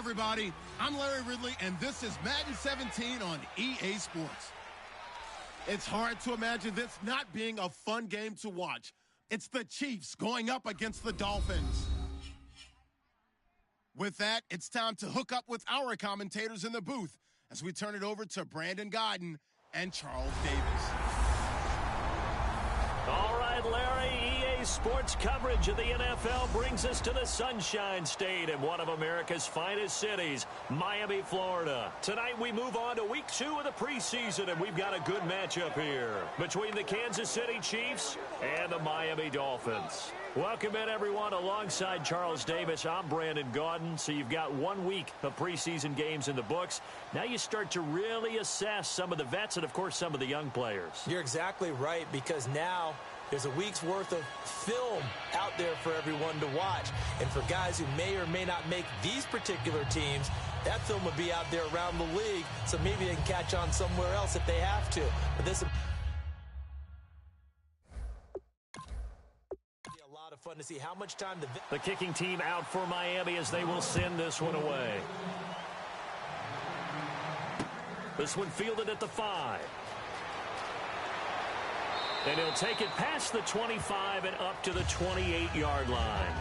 everybody. I'm Larry Ridley, and this is Madden 17 on EA Sports. It's hard to imagine this not being a fun game to watch. It's the Chiefs going up against the Dolphins. With that, it's time to hook up with our commentators in the booth as we turn it over to Brandon Godden and Charles Davis. All right, Larry, EA Sports coverage of the NFL brings us to the Sunshine State in one of America's finest cities, Miami, Florida. Tonight we move on to week 2 of the preseason, and we've got a good matchup here between the Kansas City Chiefs and the Miami Dolphins. Welcome in, everyone. Alongside Charles Davis, I'm Brandon Gaudin. So you've got 1 week of preseason games in the books. Now you start to really assess some of the vets and, of course, some of the young players. You're exactly right, because now there's a week's worth of film out there for everyone to watch. And for guys who may or may not make these particular teams, that film will be out there around the league, so maybe they can catch on somewhere else if they have to. But this fun to see how much time the kicking team out for Miami as they will send this one away. This one fielded at the 5. And he'll take it past the 25 and up to the 28-yard line.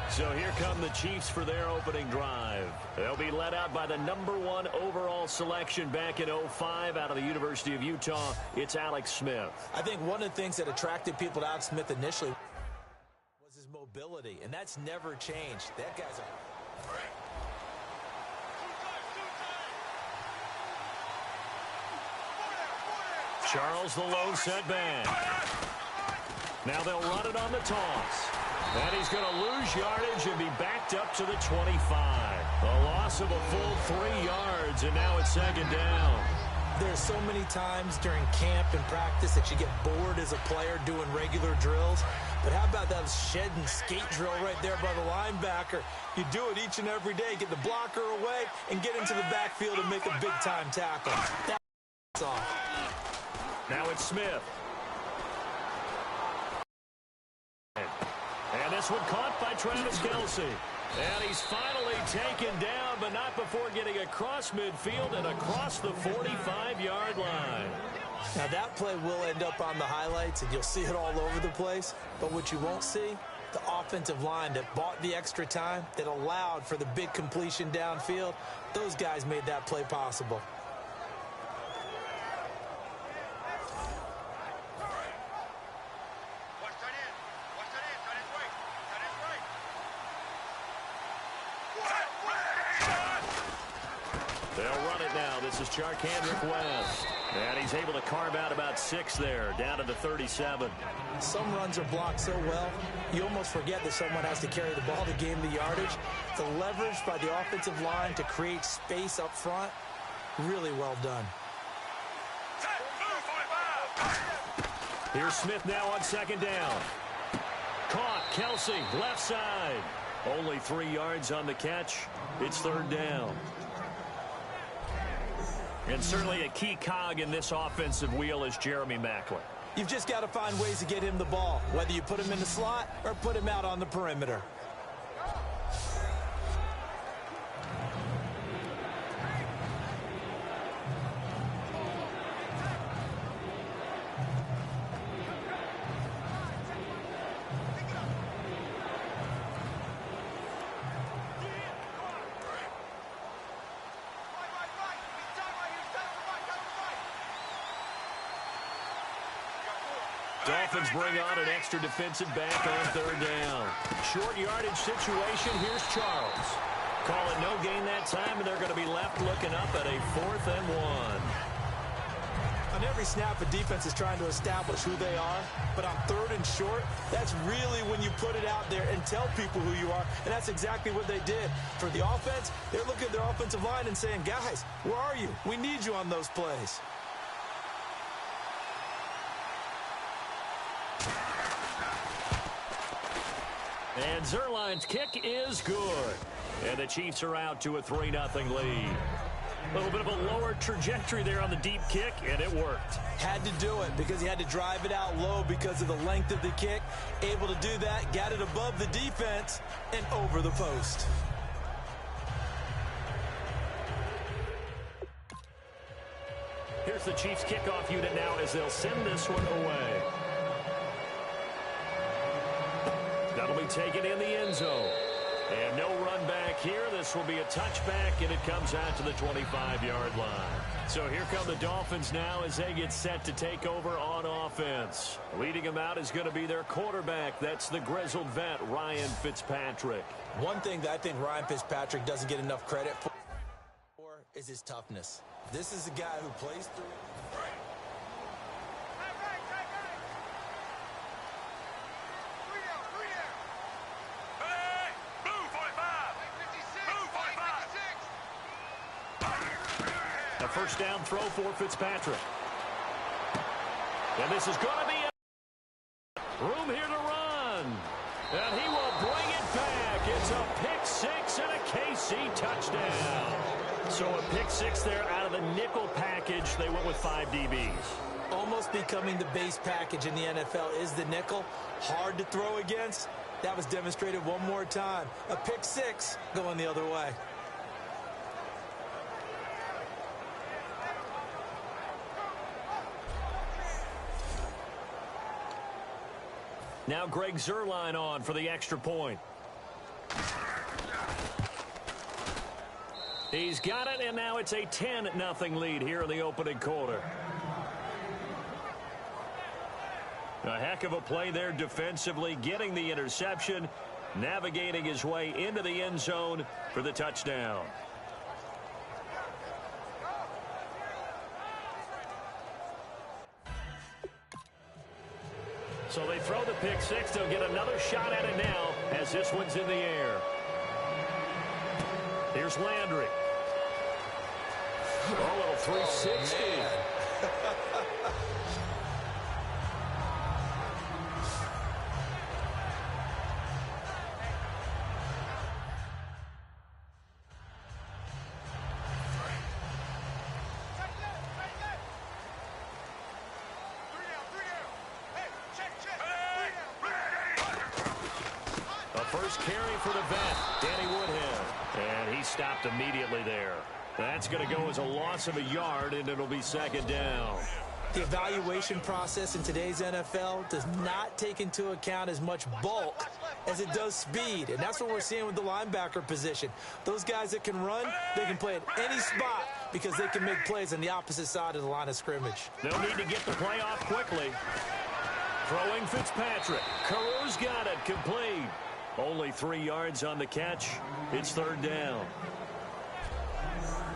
So here come the Chiefs for their opening drive. They'll be led out by the #1 overall selection back in 2005 out of the University of Utah. It's Alex Smith. I think one of the things that attracted people to Alex Smith initially was his mobility, and that's never changed. That guy's a... Charles the low setback. Now they'll run it on the toss. And he's going to lose yardage and be backed up to the 25. A loss of a full 3 yards, and now it's second down. There's so many times during camp and practice that you get bored as a player doing regular drills. But how about that shed and skate drill right there by the linebacker? You do it each and every day. Get the blocker away and get into the backfield and make a big-time tackle. That's all. Now it's Smith. And this one caught by Travis Kelce. And he's finally taken down, but not before getting across midfield and across the 45-yard line. Now that play will end up on the highlights, and you'll see it all over the place. But what you won't see, the offensive line that bought the extra time, that allowed for the big completion downfield, those guys made that play possible. This is Charkandrick West. And he's able to carve out about 6 there, down to the 37. Some runs are blocked so well, you almost forget that someone has to carry the ball to gain the yardage. The leverage by the offensive line to create space up front, really well done. Here's Smith now on second down. Caught, Kelce, left side. Only 3 yards on the catch. It's third down. And certainly a key cog in this offensive wheel is Jeremy Maclin. You've just got to find ways to get him the ball, whether you put him in the slot or put him out on the perimeter. Dolphins bring on an extra defensive back on third down. Short yardage situation. Here's Charles. Call it no gain that time, and they're going to be left looking up at a 4th and 1. On every snap, the defense is trying to establish who they are, but on 3rd and short, that's really when you put it out there and tell people who you are, and that's exactly what they did. For the offense, they're looking at their offensive line and saying, guys, where are you? We need you on those plays. And Zerline's kick is good. And the Chiefs are out to a 3-0 lead. A little bit of a lower trajectory there on the deep kick, and it worked. Had to do it because he had to drive it out low because of the length of the kick. Able to do that, got it above the defense and over the post. here's the Chiefs kickoff unit now as they'll send this one away. That'll be taken in the end zone. And no run back here. This will be a touchback, and it comes out to the 25-yard line. So here come the Dolphins now as they get set to take over on offense. Leading them out is going to be their quarterback. That's the grizzled vet, Ryan Fitzpatrick. One thing that I think Ryan Fitzpatrick doesn't get enough credit for is his toughness. This is a guy who plays through. A first down throw for Fitzpatrick. And this is going to be room here to run. And he will bring it back. It's a pick six and a KC touchdown. So a pick six there out of the nickel package. They went with 5 DBs. Almost becoming the base package in the NFL is the nickel. Hard to throw against. That was demonstrated one more time. A pick six going the other way. Now Greg Zuerlein on for the extra point. He's got it, and now it's a 10-0 lead here in the opening quarter. A heck of a play there defensively, getting the interception, navigating his way into the end zone for the touchdown. So they throw the pick six. They'll get another shot at it now as this one's in the air. Here's Landry. Oh, little 360. First carry for the vet, Danny Woodhead. And he stopped immediately there. That's going to go as a loss of a yard, and it'll be second down. The evaluation process in today's NFL does not take into account as much bulk as it does speed. And that's what we're seeing with the linebacker position. Those guys that can run, they can play at any spot because they can make plays on the opposite side of the line of scrimmage. They'll need to get the play off quickly. Throwing Fitzpatrick. Caru's got it, complete. Only 3 yards on the catch. It's third down.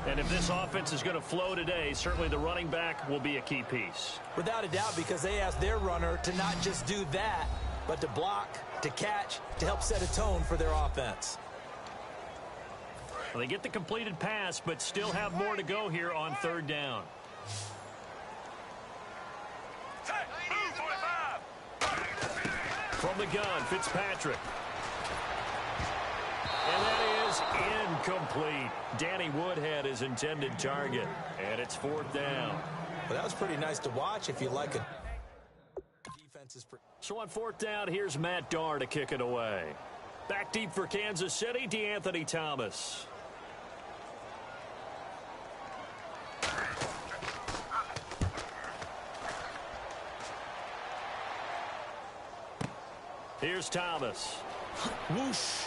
And if this offense is going to flow today, certainly the running back will be a key piece. Without a doubt, because they asked their runner to not just do that, but to block, to catch, to help set a tone for their offense. Well, they get the completed pass, but still have more to go here on third down. From the gun, Fitzpatrick. And that is incomplete. Danny Woodhead is intended target. And it's fourth down. Well, that was pretty nice to watch if you like it. Defense is so on fourth down, here's Matt Darr to kick it away. Back deep for Kansas City, DeAnthony Thomas. Here's Thomas. Whoosh.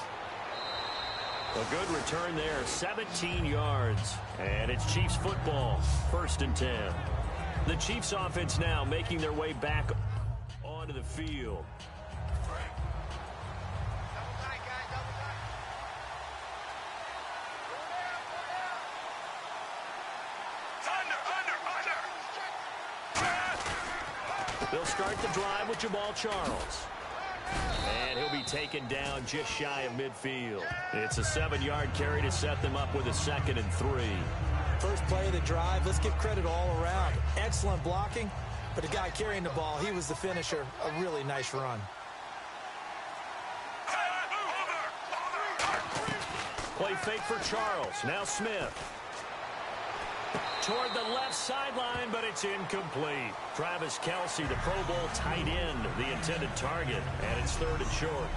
A good return there, 17 yards. And it's Chiefs football, 1st and 10. The Chiefs offense now making their way back onto the field. They'll start the drive with Jamal Charles. And he'll be taken down just shy of midfield. It's a 7-yard carry to set them up with a 2nd and 3. First play of the drive, let's give credit all around. Excellent blocking, but the guy carrying the ball, he was the finisher. A really nice run. Play fake for Charles. Now Smith. Toward the left sideline, but it's incomplete. Travis Kelce, the Pro Bowl tight end, the intended target, and it's 3rd and short.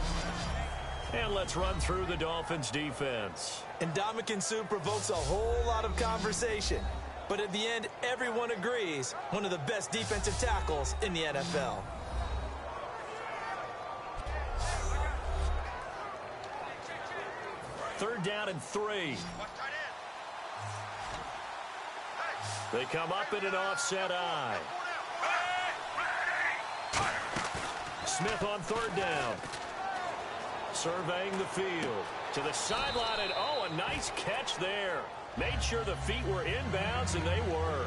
And let's run through the Dolphins defense. And Ndamukong Suh provokes a whole lot of conversation. But at the end, everyone agrees, one of the best defensive tackles in the NFL. Third down and 3. They come up in an offset eye. Smith on third down. Surveying the field. To the sideline, and oh, a nice catch there. Made sure the feet were inbounds, and they were.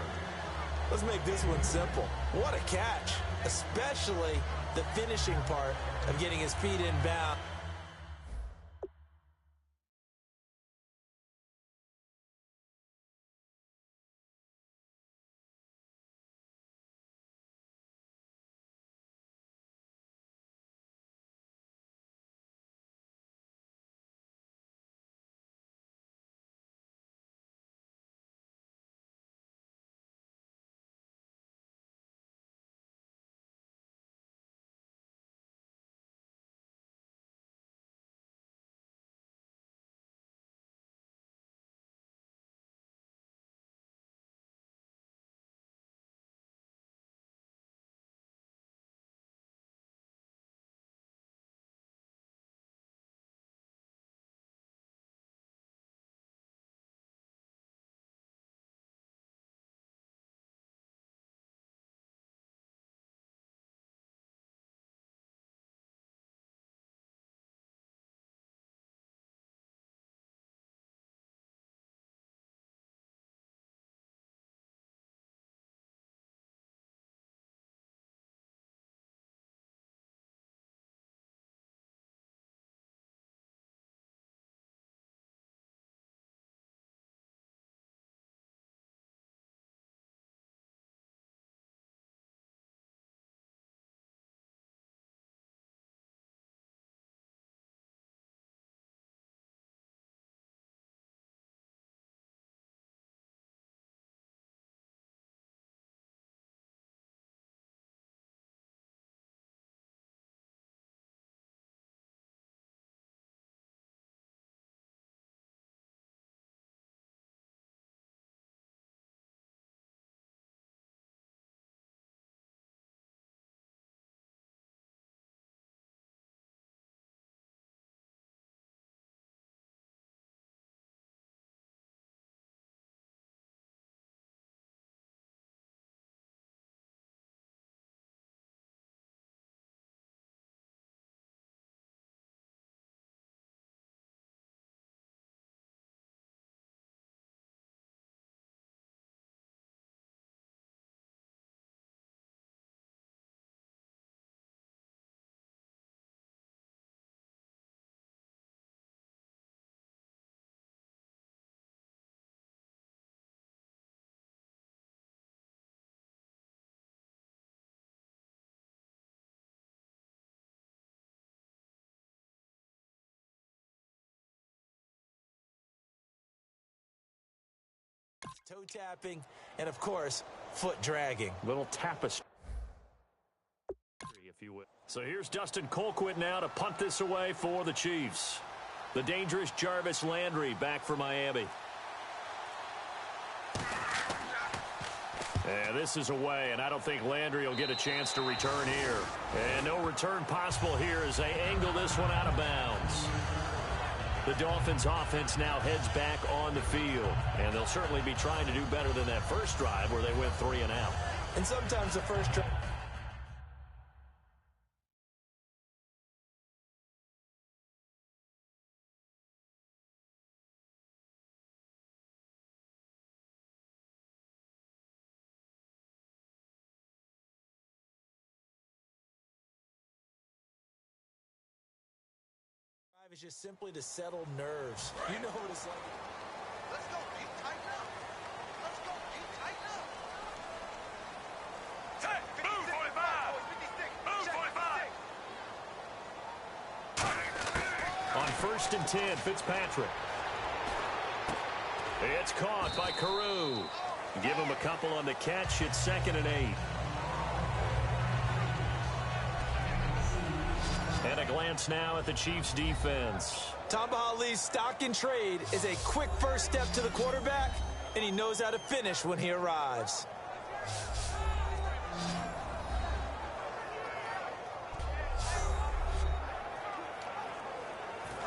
Let's make this one simple. What a catch, especially the finishing part of getting his feet inbound. Toe tapping, and of course, foot dragging. Little tapestry, if you will. So here's Dustin Colquitt now to punt this away for the Chiefs. The dangerous Jarvis Landry back for Miami. And this is away, and I don't think Landry will get a chance to return here. And no return possible here as they angle this one out of bounds. The Dolphins offense now heads back on the field, and they'll certainly be trying to do better than that first drive where they went 3 and out. And sometimes the first drive. Is just simply to settle nerves. You know what it's like. Let's go, keep tighten up. Let's go, keep tighten up. Take, move 45. Move 45. On 1st and 10, Fitzpatrick. It's caught by Carew. Give him a couple on the catch. It's 2nd and 8. And a glance now at the Chiefs' defense. Tamba Hali's stock and trade is a quick first step to the quarterback and he knows how to finish when he arrives.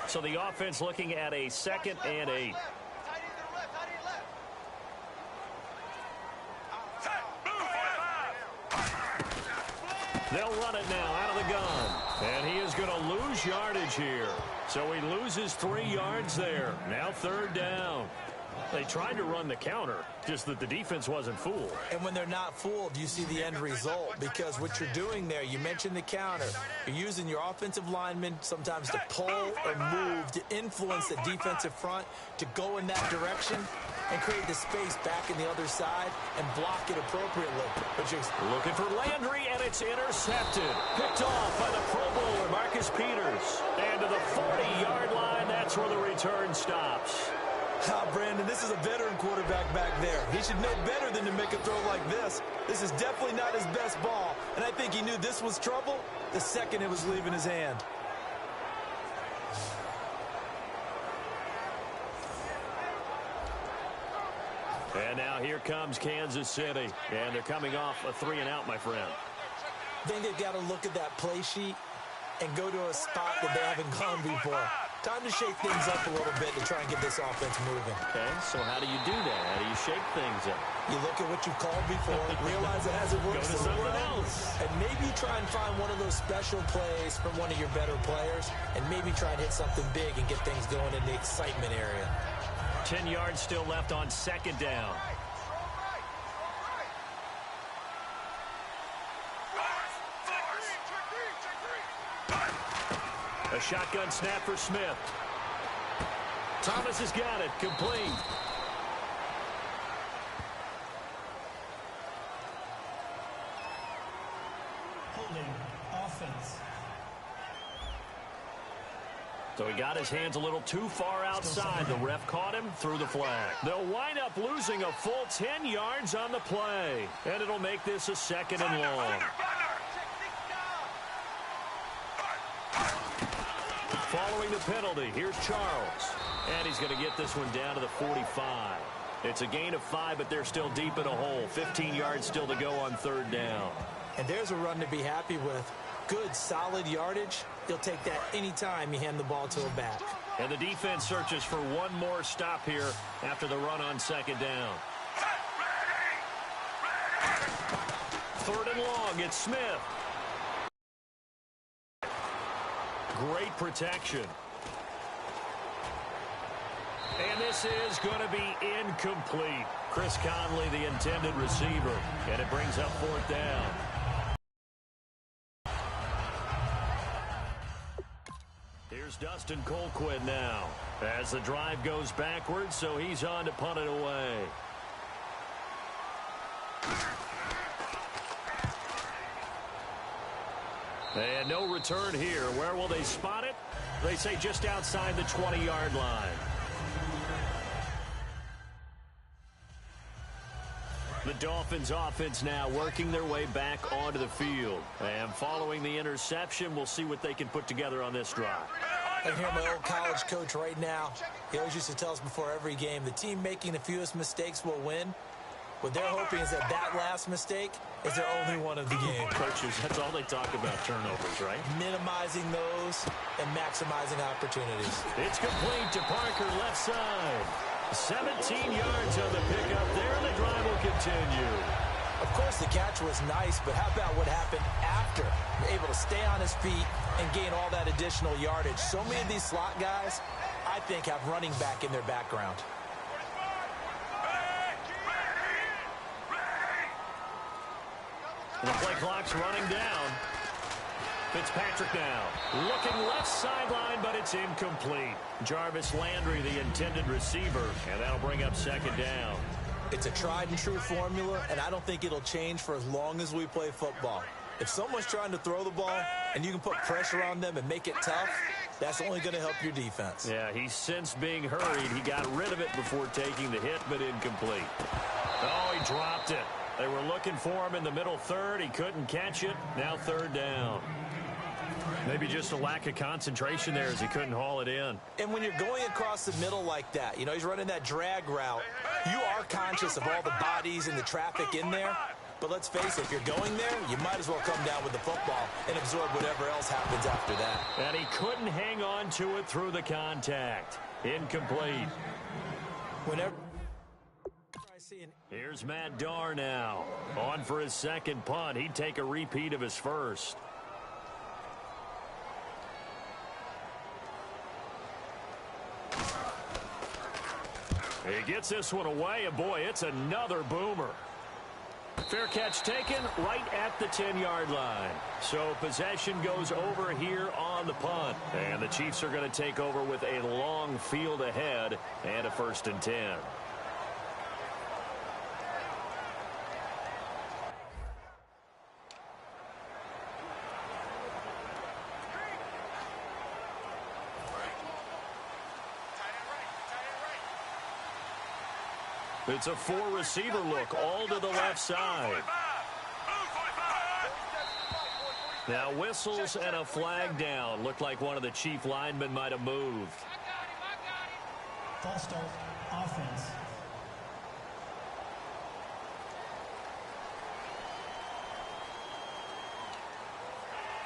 So the offense looking at a 2nd and 8. They'll run it now out of the gun. And he is going to lose yardage here. So he loses 3 yards there. Now 3rd down. They tried to run the counter, just that the defense wasn't fooled. And when they're not fooled, you see the end result, because what you're doing there, you mentioned the counter. You're using your offensive linemen sometimes to pull or move to influence the defensive front to go in that direction and create the space back in the other side and block it appropriately. But you're looking for Landry, and it's intercepted. Picked off by the Pro Bowler, Marcus Peters. And to the 40-yard line, that's where the return stops. Brandon, this is a veteran quarterback back there. He should know better than to make a throw like this. This is definitely not his best ball, and I think he knew this was trouble the second it was leaving his hand. And now here comes Kansas City, and they're coming off a 3-and-out, my friend. I think they've got to look at that play sheet and go to a spot that they haven't gone before. Time to shake things up a little bit to try and get this offense moving. Okay, so how do you do that? How do you shake things up? You look at what you've called before, realize it hasn't worked Go to so something well, else. and maybe try and find one of those special plays from one of your better players, and maybe try and hit something big and get things going in the excitement area. 10 yards still left on 2nd down. A shotgun snap for Smith. Thomas has got it. Complete. Holding offense. So he got his hands a little too far outside. The ref caught him, threw the flag. They'll wind up losing a full 10 yards on the play. And it'll make this a 2nd and long. Following the penalty, here's Charles. And he's going to get this one down to the 45. It's a gain of 5, but they're still deep in a hole. 15 yards still to go on 3rd down. And there's a run to be happy with. Good, solid yardage. You'll take that anytime you hand the ball to a back. And the defense searches for one more stop here after the run on 2nd down. 3rd and long, it's Smith. Great protection. And this is going to be incomplete. Chris Conley, the intended receiver. And it brings up 4th down. Here's Dustin Colquitt now. As the drive goes backwards, so he's on to punt it away. And no return here. Where will they spot it? They say just outside the 20-yard line. The Dolphins offense now working their way back onto the field. And following the interception, we'll see what they can put together on this drive. I hear my old college coach right now. He always used to tell us before every game, the team making the fewest mistakes will win. What they're hoping is that last mistake is their only one of the game. Coaches, that's all they talk about, turnovers, right? Minimizing those and maximizing opportunities. It's complete to Parker, left side. 17 yards on the pickup there, and the drive will continue. Of course, the catch was nice, but how about what happened after? Able to stay on his feet and gain all that additional yardage. So many of these slot guys, I think, have running back in their background. The play clock's running down. Fitzpatrick now looking left sideline, but it's incomplete. Jarvis Landry, the intended receiver, and that'll bring up 2nd down. It's a tried-and-true formula, and I don't think it'll change for as long as we play football. If someone's trying to throw the ball and you can put pressure on them and make it tough, that's only going to help your defense. Yeah, he's since being hurried. He got rid of it before taking the hit, but incomplete. Oh, he dropped it. They were looking for him in the middle 3rd. He couldn't catch it. Now 3rd down. Maybe just a lack of concentration there as he couldn't haul it in. And when you're going across the middle like that, you know, he's running that drag route, you are conscious of all the bodies and the traffic in there. But let's face it, if you're going there, you might as well come down with the football and absorb whatever else happens after that. And he couldn't hang on to it through the contact. Incomplete. Whenever... Here's Matt Darr now. On for his second punt. He'd take a repeat of his first. He gets this one away, and boy, it's another boomer. Fair catch taken right at the 10-yard line. So possession goes over here on the punt. And the Chiefs are going to take over with a long field ahead and a 1st and 10. It's a 4-receiver look, all to the left side. Now whistles and a flag down. Looked like one of the Chief linemen might have moved. False start, offense.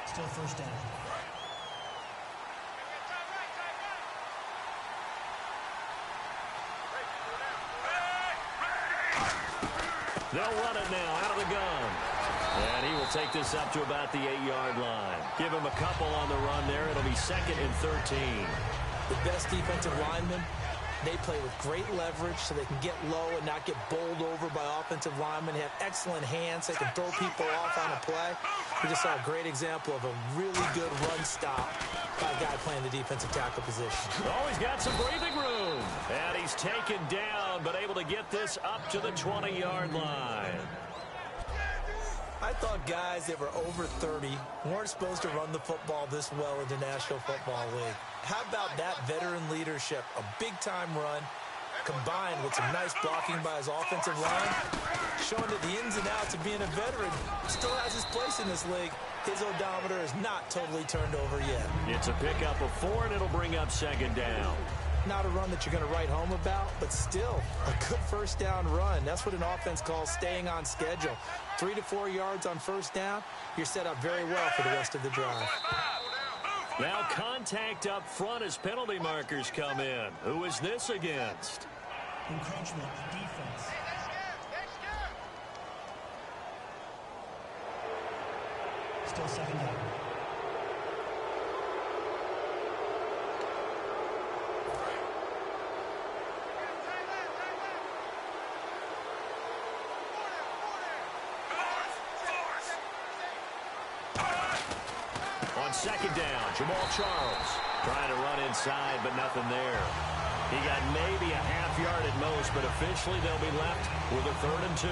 Still 1st down. They'll run it now out of the gun. And he will take this up to about the 8-yard line. Give him a couple on the run there. It'll be 2nd and 13. The best defensive linemen, they play with great leverage so they can get low and not get bowled over by offensive linemen. They have excellent hands. They can throw people off on a play. We just saw a great example of a really good run stop by a guy playing the defensive tackle position. Oh, he's got some breathing room. And he's taken down, but able to get this up to the 20-yard line. I thought guys that were over 30 weren't supposed to run the football this well in the National Football League. How about that veteran leadership? A big-time run combined with some nice blocking by his offensive line, showing that the ins and outs of being a veteran still has his place in this league. His odometer is not totally turned over yet. It's a pickup of 4, and it'll bring up 2nd down. Not a run that you're going to write home about, but still a good 1st down run. That's what an offense calls staying on schedule. 3 to 4 yards on 1st down, you're set up very well for the rest of the drive. Now contact up front as penalty markers come in. Who is this against? Encroachment, defense. Still 2nd down. On 2nd down, Jamal Charles trying to run inside, but nothing there. He got maybe a half yard at most, but officially they'll be left with a 3rd and 2.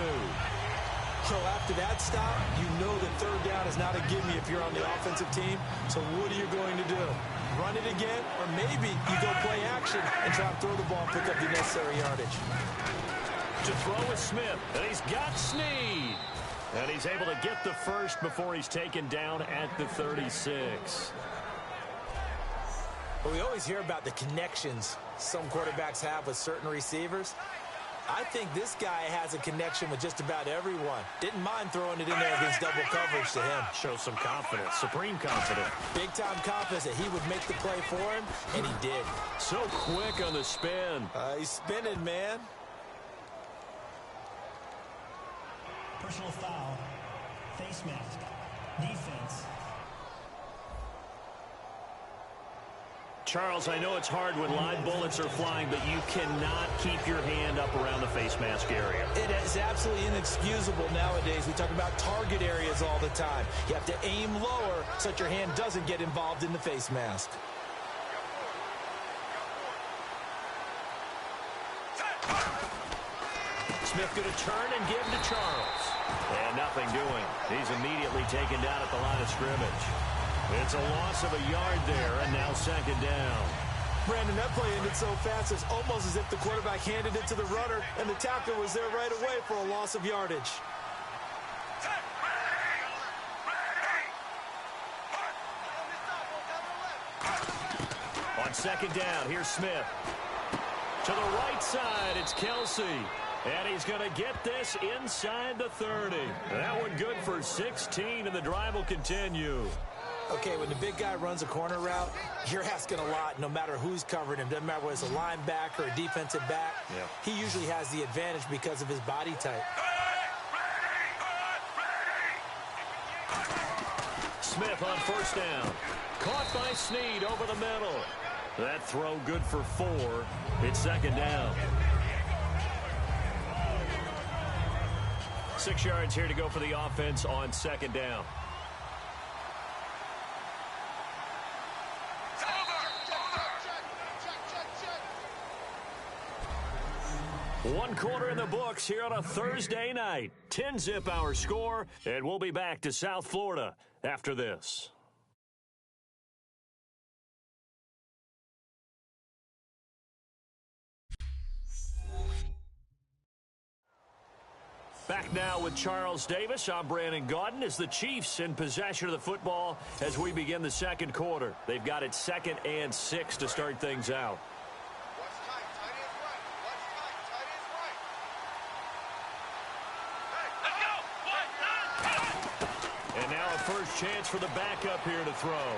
So after that stop, you know that 3rd down is not a gimme if you're on the offensive team. So what are you going to do? Run it again? Or maybe you go play action and try to throw the ball and pick up the necessary yardage. To throw is Smith, and he's got Snead. And he's able to get the first before he's taken down at the 36. Well, we always hear about the connections some quarterbacks have with certain receivers. I think this guy has a connection with just about everyone. Didn't mind throwing it in there against double coverage to him. Shows some confidence, supreme confidence. Big-time confidence that he would make the play for him, and he did. So quick on the spin. He's spinning, man. Personal foul, face mask, defense. Charles, I know it's hard when live bullets are flying, but you cannot keep your hand up around the face mask area. It is absolutely inexcusable nowadays. We talk about target areas all the time. You have to aim lower so that your hand doesn't get involved in the face mask. Smith going to turn and give to Charles. And nothing doing. He's immediately taken down at the line of scrimmage. It's a loss of a yard there, and now 2nd down. Brandon, that play ended so fast, it's almost as if the quarterback handed it to the runner, and the tackler was there right away for a loss of yardage. second down. Here's Smith. To the right side, it's Kelsey. And he's going to get this inside the 30. That one good for 16, and the drive will continue. Okay, when the big guy runs a corner route, you're asking a lot no matter who's covering him. Doesn't matter whether it's a linebacker or a defensive back. Yeah. He usually has the advantage because of his body type. Smith on first down. Caught by Snead over the middle. That throw good for 4. It's second down. 6 yards here to go for the offense on second down. One quarter in the books here on a Thursday night. 10-zip our score, and we'll be back to South Florida after this. Back now with Charles Davis. I'm Brandon Gaudin as the Chiefs in possession of the football as we begin the second quarter. They've got it 2nd and 6 to start things out. And now a first chance for the backup here to throw.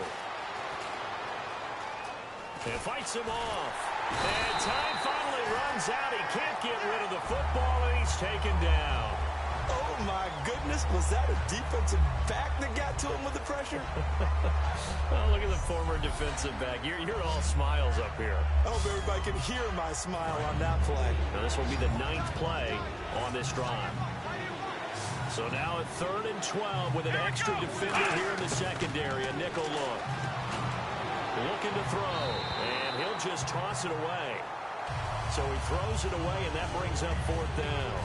And fights him off. And time finally runs out. He can't get rid of the football, and he's taken down. Oh, my goodness. Was that a defensive back that got to him with the pressure? Oh, look at the former defensive back. You're all smiles up here. I hope everybody can hear my smile on that play. Now, this will be the 9th play on this drive. So now at 3rd and 12 with an extra defender here in the secondary. A nickel look. Looking to throw, and he'll just toss it away. So he throws it away, and that brings up 4th down.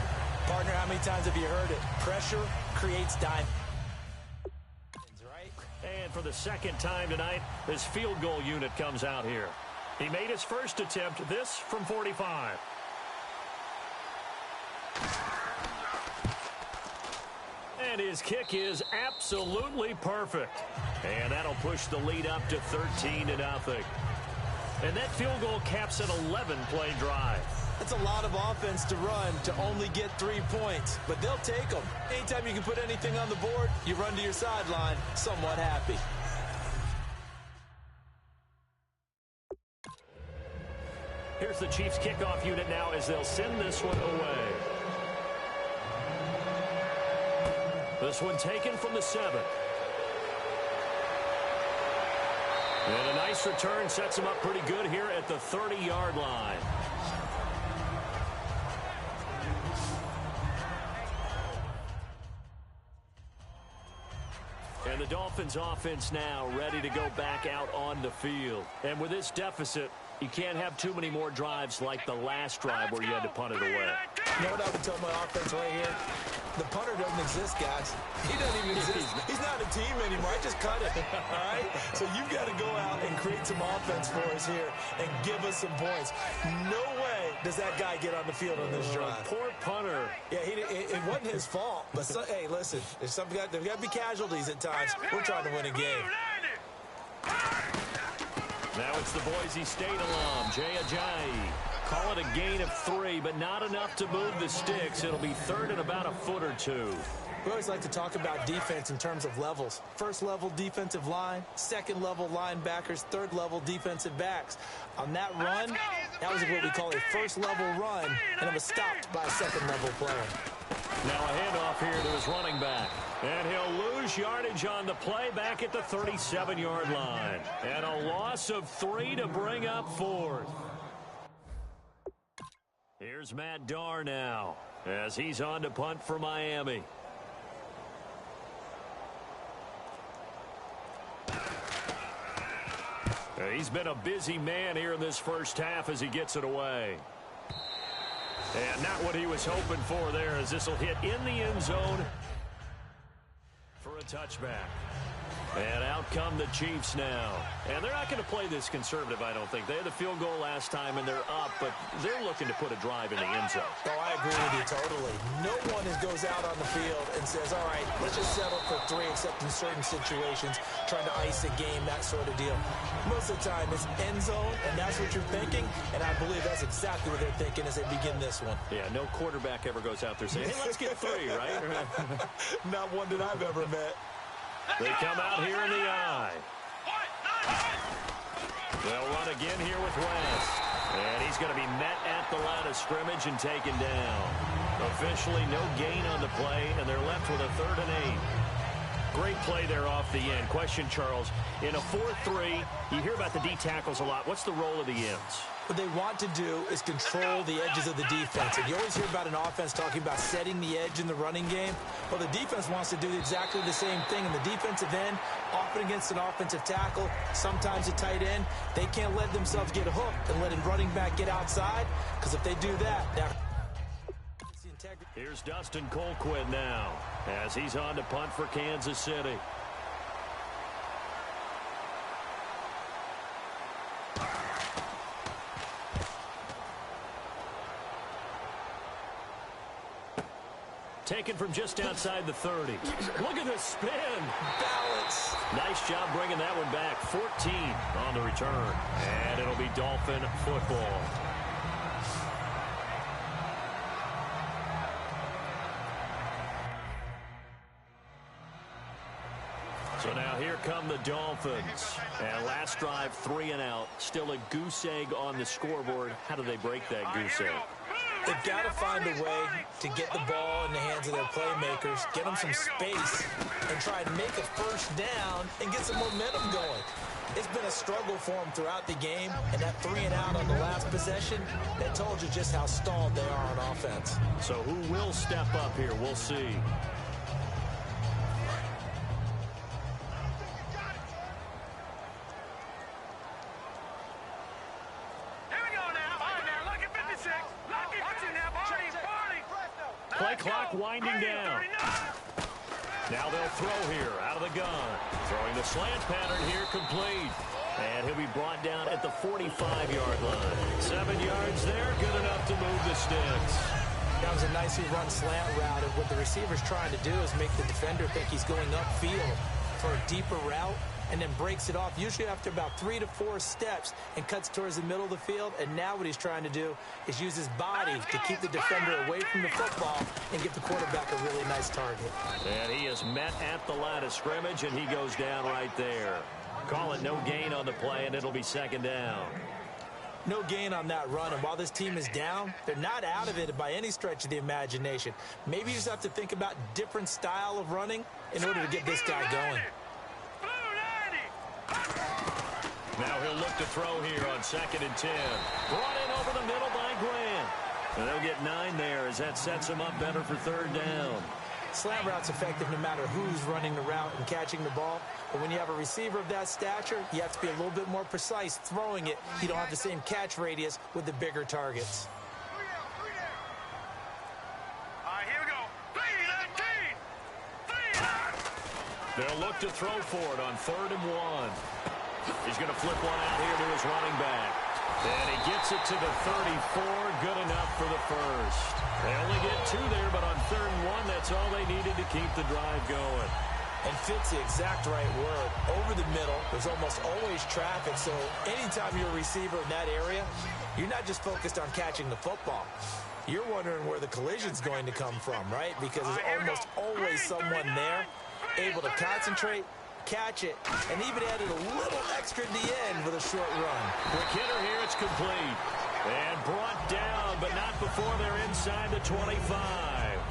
Partner, how many times have you heard it? Pressure creates diamonds, right? And for the second time tonight, his field goal unit comes out here. He made his first attempt, this from 45. And his kick is absolutely perfect. And that'll push the lead up to 13-0. And that field goal caps an 11-play drive. That's a lot of offense to run to only get 3 points, but they'll take them. Anytime you can put anything on the board, you run to your sideline somewhat happy. Here's the Chiefs kickoff unit now as they'll send this one away. This one taken from the 7. And a nice return sets him up pretty good here at the 30-yard line. And the Dolphins offense now ready to go back out on the field. And with this deficit, you can't have too many more drives like the last drive where you had to punt it away. You know what I would tell my offense right here? The punter doesn't exist, guys. He doesn't even exist. He's not a team anymore. I just cut it, all right? So you've got to go out and create some offense for us here and give us some points. No way does that guy get on the field on this drive. Poor punter. Yeah, it wasn't his fault. But, hey, listen, there's got to be casualties at times. We're trying to win a game. Now it's the Boise State alum, Jay Ajayi. Call it a gain of 3, but not enough to move the sticks. It'll be 3rd and about a foot or 2. We always like to talk about defense in terms of levels. First level defensive line, second level linebackers, third level defensive backs. On that run, that was what we call a first level run, and it was stopped by a second level player. Now a handoff here to his running back. And he'll lose yardage on the play back at the 37-yard line. And a loss of 3 to bring up 4th. Here's Matt Darr now as he's on to punt for Miami. He's been a busy man here in this first half as he gets it away. And not what he was hoping for there as this will hit in the end zone for a touchback. And out come the Chiefs now. And they're not going to play this conservative, I don't think. They had the field goal last time, and they're up, but they're looking to put a drive in the end zone. Oh, I agree with you totally. No one goes out on the field and says, all right, let's just settle for 3, except in certain situations, trying to ice a game, that sort of deal. Most of the time, it's end zone, and that's what you're thinking, and I believe that's exactly what they're thinking as they begin this one. Yeah, no quarterback ever goes out there saying, hey, let's get 3, right? Not one that I've ever met. They come out here in the eye. They'll run again here with West. And he's going to be met at the line of scrimmage and taken down. Officially no gain on the play, and they're left with a 3rd and 8. Great play there off the end. Question, Charles, in a 4-3, you hear about the D tackles a lot. What's the role of the ends? What they want to do is control the edges of the defense. And you always hear about an offense talking about setting the edge in the running game. Well, the defense wants to do exactly the same thing. And the defensive end, often against an offensive tackle, sometimes a tight end, they can't let themselves get hooked and let a running back get outside. Because if they do that, here's Dustin Colquitt now as he's on to punt for Kansas City. Taken from just outside the 30. Look at this spin. balance. Nice job bringing that one back. 14 on the return. And it'll be Dolphin football. So now here come the Dolphins. And last drive, 3 and out. Still a goose egg on the scoreboard. How do they break that goose egg? They've got to find a way to get the ball in the hands of their playmakers, get them some space, and try and make a first down and get some momentum going. It's been a struggle for them throughout the game, and that 3 and out on the last possession, that told you just how stalled they are on offense. So who will step up here? We'll see. Play clock winding down. Now they'll throw here out of the gun. Throwing the slant pattern here complete. And he'll be brought down at the 45-yard line. 7 yards there, good enough to move the sticks. That was a nicely run slant route. And what the receiver's trying to do is make the defender think he's going upfield for a deeper route, and then breaks it off, usually after about 3 to 4 steps, and cuts towards the middle of the field. And now what he's trying to do is use his body to keep the defender away from the football and get the quarterback a really nice target. And he is met at the line of scrimmage, and he goes down right there. Call it no gain on the play, and it'll be 2nd down. No gain on that run, and while this team is down, they're not out of it by any stretch of the imagination. Maybe you just have to think about different style of running in order to get this guy going. Now he'll look to throw here on 2nd and 10. Brought in over the middle by Grant. And they'll get 9 there as that sets him up better for 3rd down. Slant route's effective no matter who's running the route and catching the ball. But when you have a receiver of that stature, you have to be a little bit more precise throwing it. You don't have the same catch radius with the bigger targets. All right, here we go. 3-19. They'll look to throw for it on 3rd and 1. He's going to flip one out here to his running back. And he gets it to the 34. Good enough for the first. They only get 2 there, but on 3rd and 1, that's all they needed to keep the drive going. And fit's the exact right word. Over the middle, there's almost always traffic. So anytime you're a receiver in that area, you're not just focused on catching the football. You're wondering where the collision's going to come from, right? Because there's almost always someone there able to concentrate, catch it, and even added a little extra at the end with a short run. Quick hitter here, it's complete. And brought down, but not before they're inside the 25.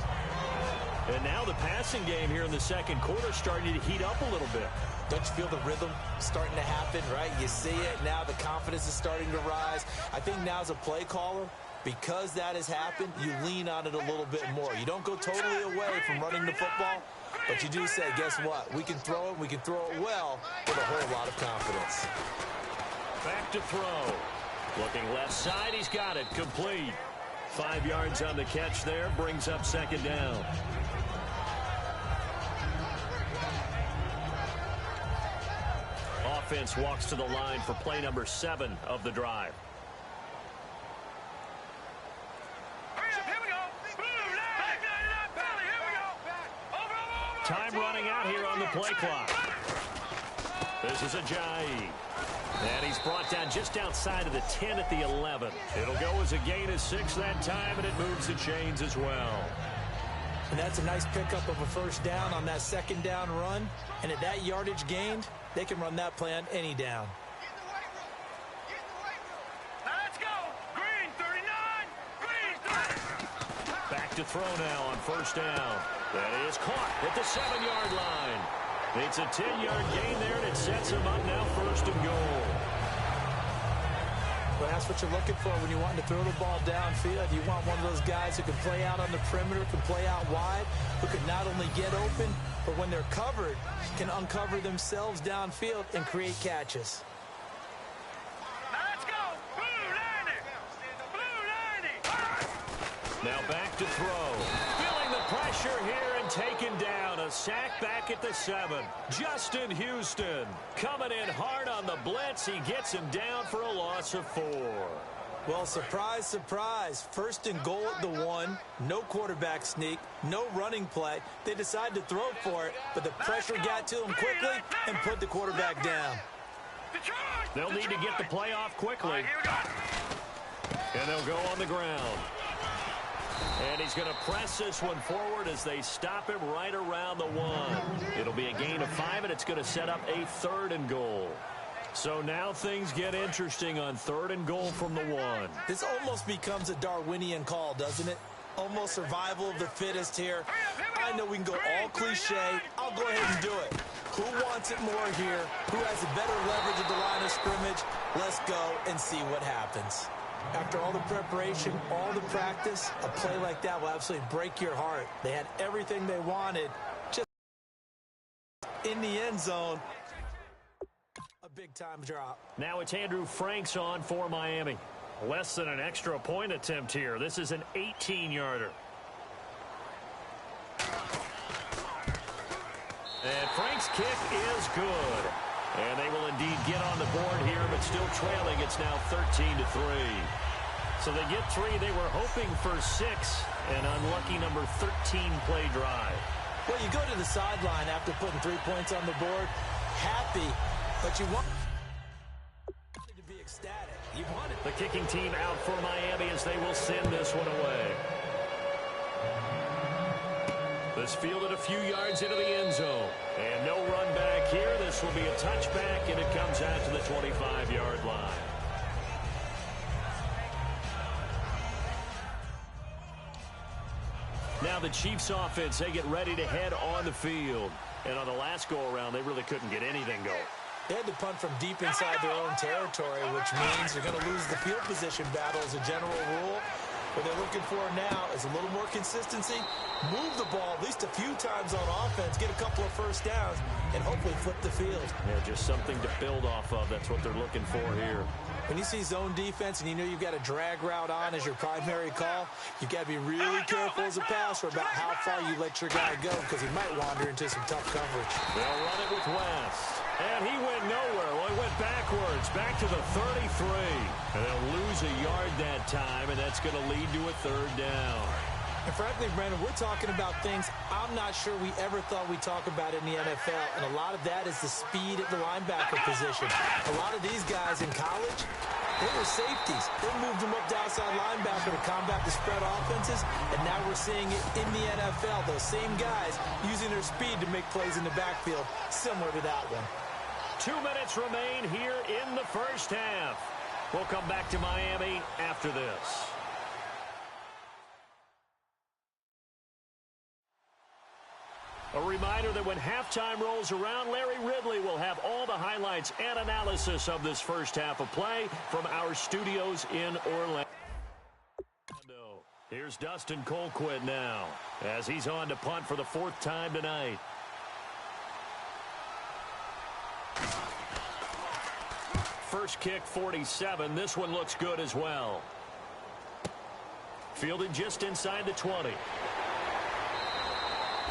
And now the passing game here in the second quarter starting to heat up a little bit. Don't you feel the rhythm starting to happen, right? You see it now, the confidence is starting to rise. I think now as a play caller, because that has happened, you lean on it a little bit more. You don't go totally away from running the football, but you do say, guess what? We can throw it, we can throw it well with a whole lot of confidence. Back to throw. Looking left side, he's got it, complete. 5 yards on the catch there, brings up 2nd down. offense walks to the line for play number 7 of the drive. Time running out here on the play clock. This is Ajayi. And he's brought down just outside of the 10 at the 11. It'll go as a gain of 6 that time, and it moves the chains as well. And that's a nice pickup of a first down on that second down run. And at that yardage gained, they can run that play on any down. Let's go. Green 39. Green 30. Back to throw now on first down. That is caught at the 7-yard line. It's a 10-yard gain there, and it sets him up now first and goal. Well, that's what you're looking for when you want to throw the ball downfield. You want one of those guys who can play out on the perimeter, can play out wide, who can not only get open, but when they're covered, can uncover themselves downfield and create catches. Let's go. Blue 90. Blue 90. Now back to throw. Feeling the pressure here and taken down. A sack back at the 7. Justin Houston coming in hard on the blitz. He gets him down for a loss of 4. Well, surprise, surprise. First and goal at the 1. No quarterback sneak. No running play. They decide to throw for it, but the pressure got to them quickly and put the quarterback down. They'll need to get the play off quickly. And they'll go on the ground. And he's going to press this one forward as they stop him right around the 1. It'll be a gain of 5, and it's going to set up a 3rd and goal. So now things get interesting on 3rd and goal from the 1. This almost becomes a Darwinian call, doesn't it? Almost survival of the fittest here. I know we can go all cliche. I'll go ahead and do it. Who wants it more here? Who has a better leverage at the line of scrimmage? Let's go and see what happens. After all the preparation, all the practice, a play like that will absolutely break your heart. They had everything they wanted, just in the end zone. A big-time drop. Now it's Andrew Franks on for Miami. Less than an extra point attempt here. This is an 18-yarder. And Frank's kick is good. And they will indeed get on the board here, but still trailing. It's now 13-3. So they get 3. They were hoping for 6. An unlucky number 13 play drive. Well, you go to the sideline after putting 3 points on the board, happy, but you want to be ecstatic. You want it. The kicking team out for Miami as they will send this one away. This fielded a few yards into the end zone. And no run back here. This will be a touchback, and it comes out to the 25-yard line. Now the Chiefs offense, they get ready to head on the field. And on the last go-around, they really couldn't get anything going. They had to punt from deep inside their own territory, which means they're going to lose the field position battle as a general rule. What they're looking for now is a little more consistency, move the ball at least a few times on offense, get a couple of first downs, and hopefully flip the field. Yeah, just something to build off of. That's what they're looking for here. When you see zone defense and you know you've got a drag route on as your primary call, you've got to be really careful as a passer about how far you let your guy go because he might wander into some tough coverage. They'll run it with West. And he went nowhere. Well, he went backwards, back to the 33. And they'll lose a yard that time, and that's going to lead to a 3rd down. And frankly, Brandon, we're talking about things I'm not sure we ever thought we'd talk about in the NFL. And a lot of that is the speed at the linebacker position. A lot of these guys in college, they were safeties. They moved them up to outside linebacker to combat the spread offenses. And now we're seeing it in the NFL. Those same guys using their speed to make plays in the backfield, similar to that one. 2 minutes remain here in the first half. We'll come back to Miami after this. A reminder that when halftime rolls around, Larry Ridley will have all the highlights and analysis of this first half of play from our studios in Orlando. Here's Dustin Colquitt now as he's on to punt for the 4th time tonight. First kick, 47. This one looks good as well. Fielded just inside the 20.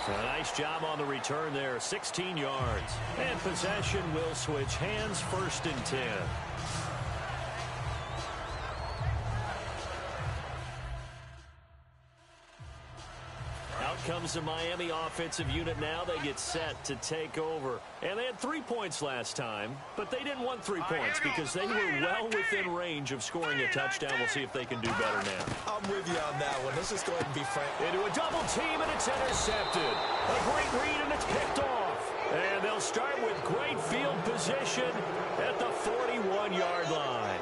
So a nice job on the return there, 16 yards. And possession will switch hands, 1st and 10. Out comes the Miami offensive unit now. They get set to take over. And they had 3 points last time, but they didn't want 3 points because they were well within range of scoring a touchdown. We'll see if they can do better now. I'm with you on that one. Let's just go ahead and be frank. Into a double team, and it's intercepted. A great read, and it's picked off. And they'll start with great field position at the 41-yard line.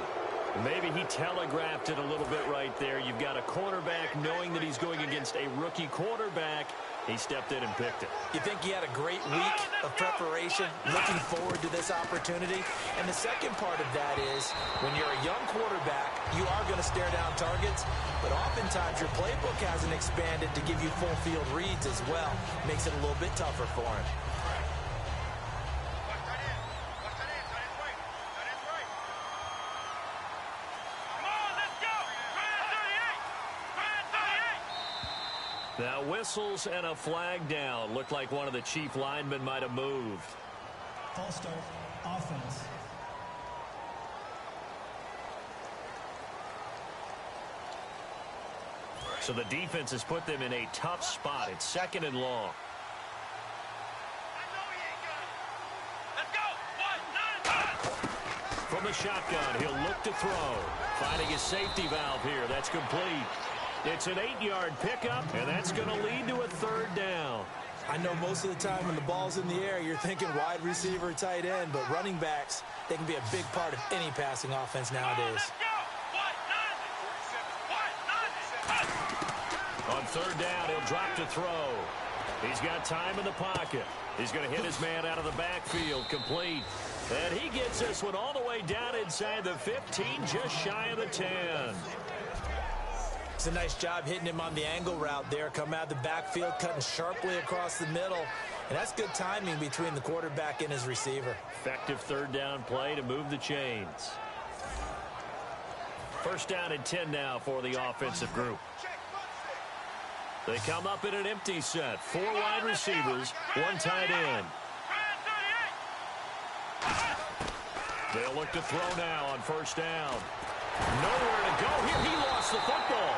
Maybe he telegraphed it a little bit right there. You've got a cornerback knowing that he's going against a rookie quarterback. He stepped in and picked it. You think he had a great week of preparation, looking forward to this opportunity? And the second part of that is, when you're a young quarterback, you are going to stare down targets, but oftentimes your playbook hasn't expanded to give you full field reads as well. Makes it a little bit tougher for him. Now whistles and a flag down. Looked like one of the chief linemen might have moved. False start, offense. So the defense has put them in a tough spot. It's 2nd and long. From the shotgun, he'll look to throw. Finding his safety valve here. That's complete. It's an 8-yard pickup, and that's going to lead to a 3rd down. I know most of the time when the ball's in the air, you're thinking wide receiver, tight end, but running backs, they can be a big part of any passing offense nowadays. On 3rd down, he'll drop to throw. He's got time in the pocket. He's going to hit his man out of the backfield, complete. And he gets this one all the way down inside the 15, just shy of the 10. It's a nice job hitting him on the angle route there. Come out of the backfield, cutting sharply across the middle. And that's good timing between the quarterback and his receiver. Effective 3rd down play to move the chains. 1st down and 10 now for the offensive group. They come up in an empty set. 4 wide receivers, 1 tight end. They'll look to throw now on 1st down. Nowhere to go here. He lost the football.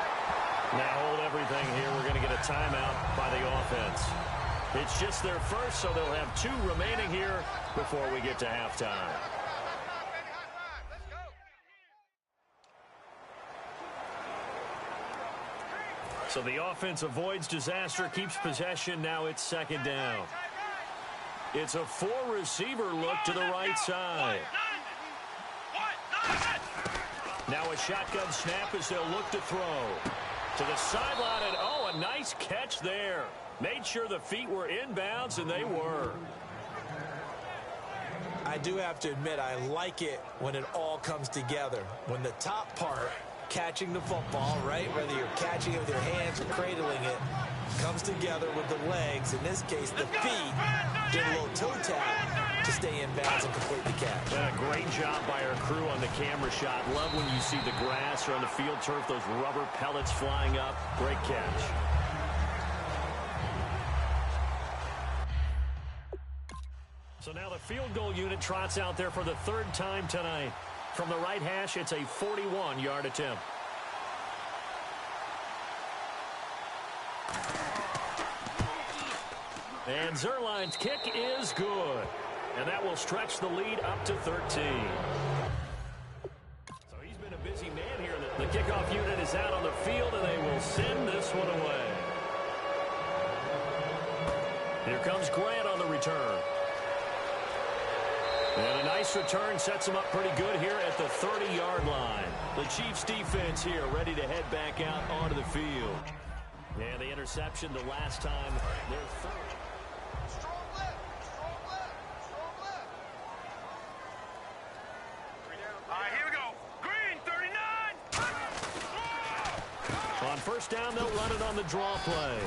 Now hold everything here. We're going to get a timeout by the offense. It's just their first, so they'll have 2 remaining here before we get to halftime. So the offense avoids disaster, keeps possession. Now it's 2nd down. It's a 4-receiver look to the right side. Now a shotgun snap as they'll look to throw. To the sideline, and oh, a nice catch there. Made sure the feet were inbounds, and they were. I do have to admit, I like it when it all comes together. When the top part, catching the football, right, whether you're catching it with your hands or cradling it, comes together with the legs, in this case the feet, get a little toe tap to stay in bounds and complete the catch. And a great job by our crew on the camera shot. Love when you see the grass or on the field turf, those rubber pellets flying up. Great catch. So now the field goal unit trots out there for the 3rd time tonight. From the right hash, it's a 41-yard attempt. And Zerline's kick is good. And that will stretch the lead up to 13. So he's been a busy man here. The kickoff unit is out on the field, and they will send this one away. Here comes Grant on the return. And a nice return sets them up pretty good here at the 30-yard line. The Chiefs defense here ready to head back out onto the field. And the interception the last time, their 3rd. Strong left. All right, here we go. Green, 39. On 1st down, they'll run it on the draw play.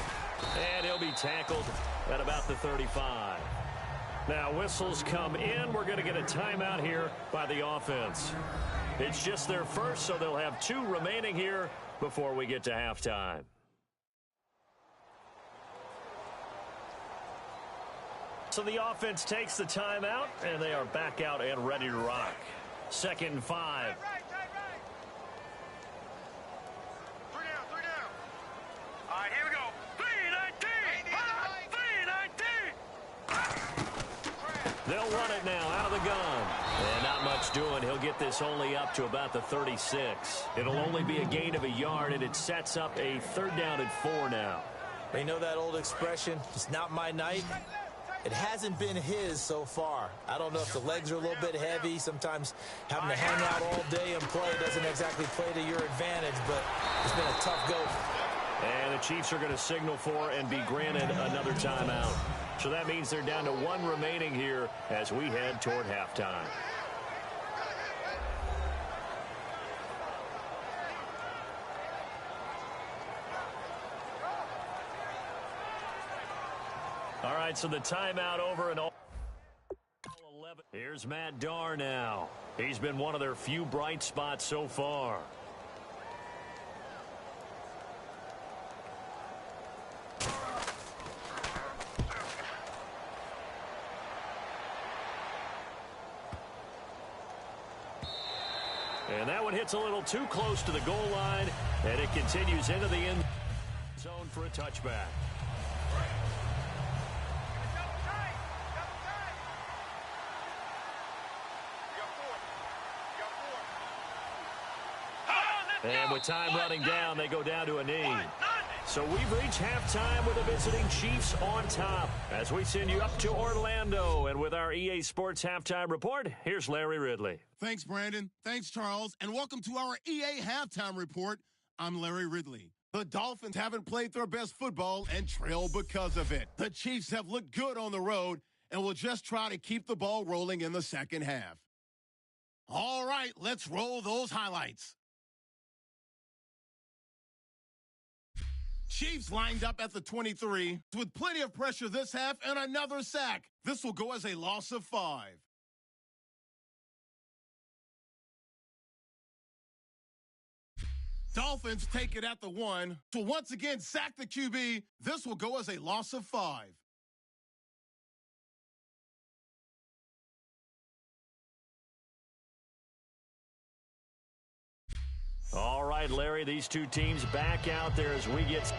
And he'll be tackled at about the 35. Now whistles come in. We're going to get a timeout here by the offense. It's just their first, so they'll have 2 remaining here before we get to halftime. So the offense takes the timeout, and they are back out and ready to rock. 2nd and 5. Right. Three down. All right, here we go. 3-19. They'll run it now out of the gun. And not much doing. He'll get this only up to about the 36. It'll only be a gain of a yard, and it sets up a 3rd down and 4 now. You know that old expression, it's not my night? It hasn't been his so far. I don't know if the legs are a little bit heavy. Sometimes having to hang out all day and play doesn't exactly play to your advantage, but it's been a tough go. And the Chiefs are going to signal for and be granted another timeout. So that means they're down to 1 remaining here as we head toward halftime. All right, so the timeout over and all 11. Here's Matt Darr now. He's been one of their few bright spots so far. And that one hits a little too close to the goal line, and it continues into the end zone for a touchback. And with time running down, they go down to a knee. So we've reached halftime with the visiting Chiefs on top as we send you up to Orlando. And with our EA Sports Halftime Report, here's Larry Ridley. Thanks, Brandon. Thanks, Charles. And welcome to our EA Halftime Report. I'm Larry Ridley. The Dolphins haven't played their best football and trail because of it. The Chiefs have looked good on the road and will just try to keep the ball rolling in the second half. All right, let's roll those highlights. Chiefs lined up at the 23 with plenty of pressure this half and another sack. This will go as a loss of 5. Dolphins take it at the 1 to once again sack the QB. This will go as a loss of 5. All right, Larry, these two teams back out there as we get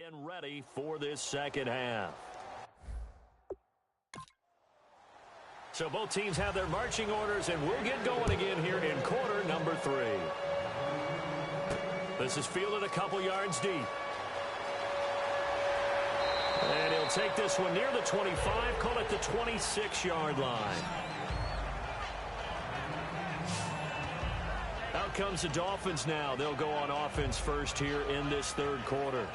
And ready for this second half. So both teams have their marching orders, and we'll get going again here in quarter number 3. This is fielded a couple yards deep. And he'll take this one near the 25, call it the 26-yard line. Out comes the Dolphins now. They'll go on offense first here in this third quarter.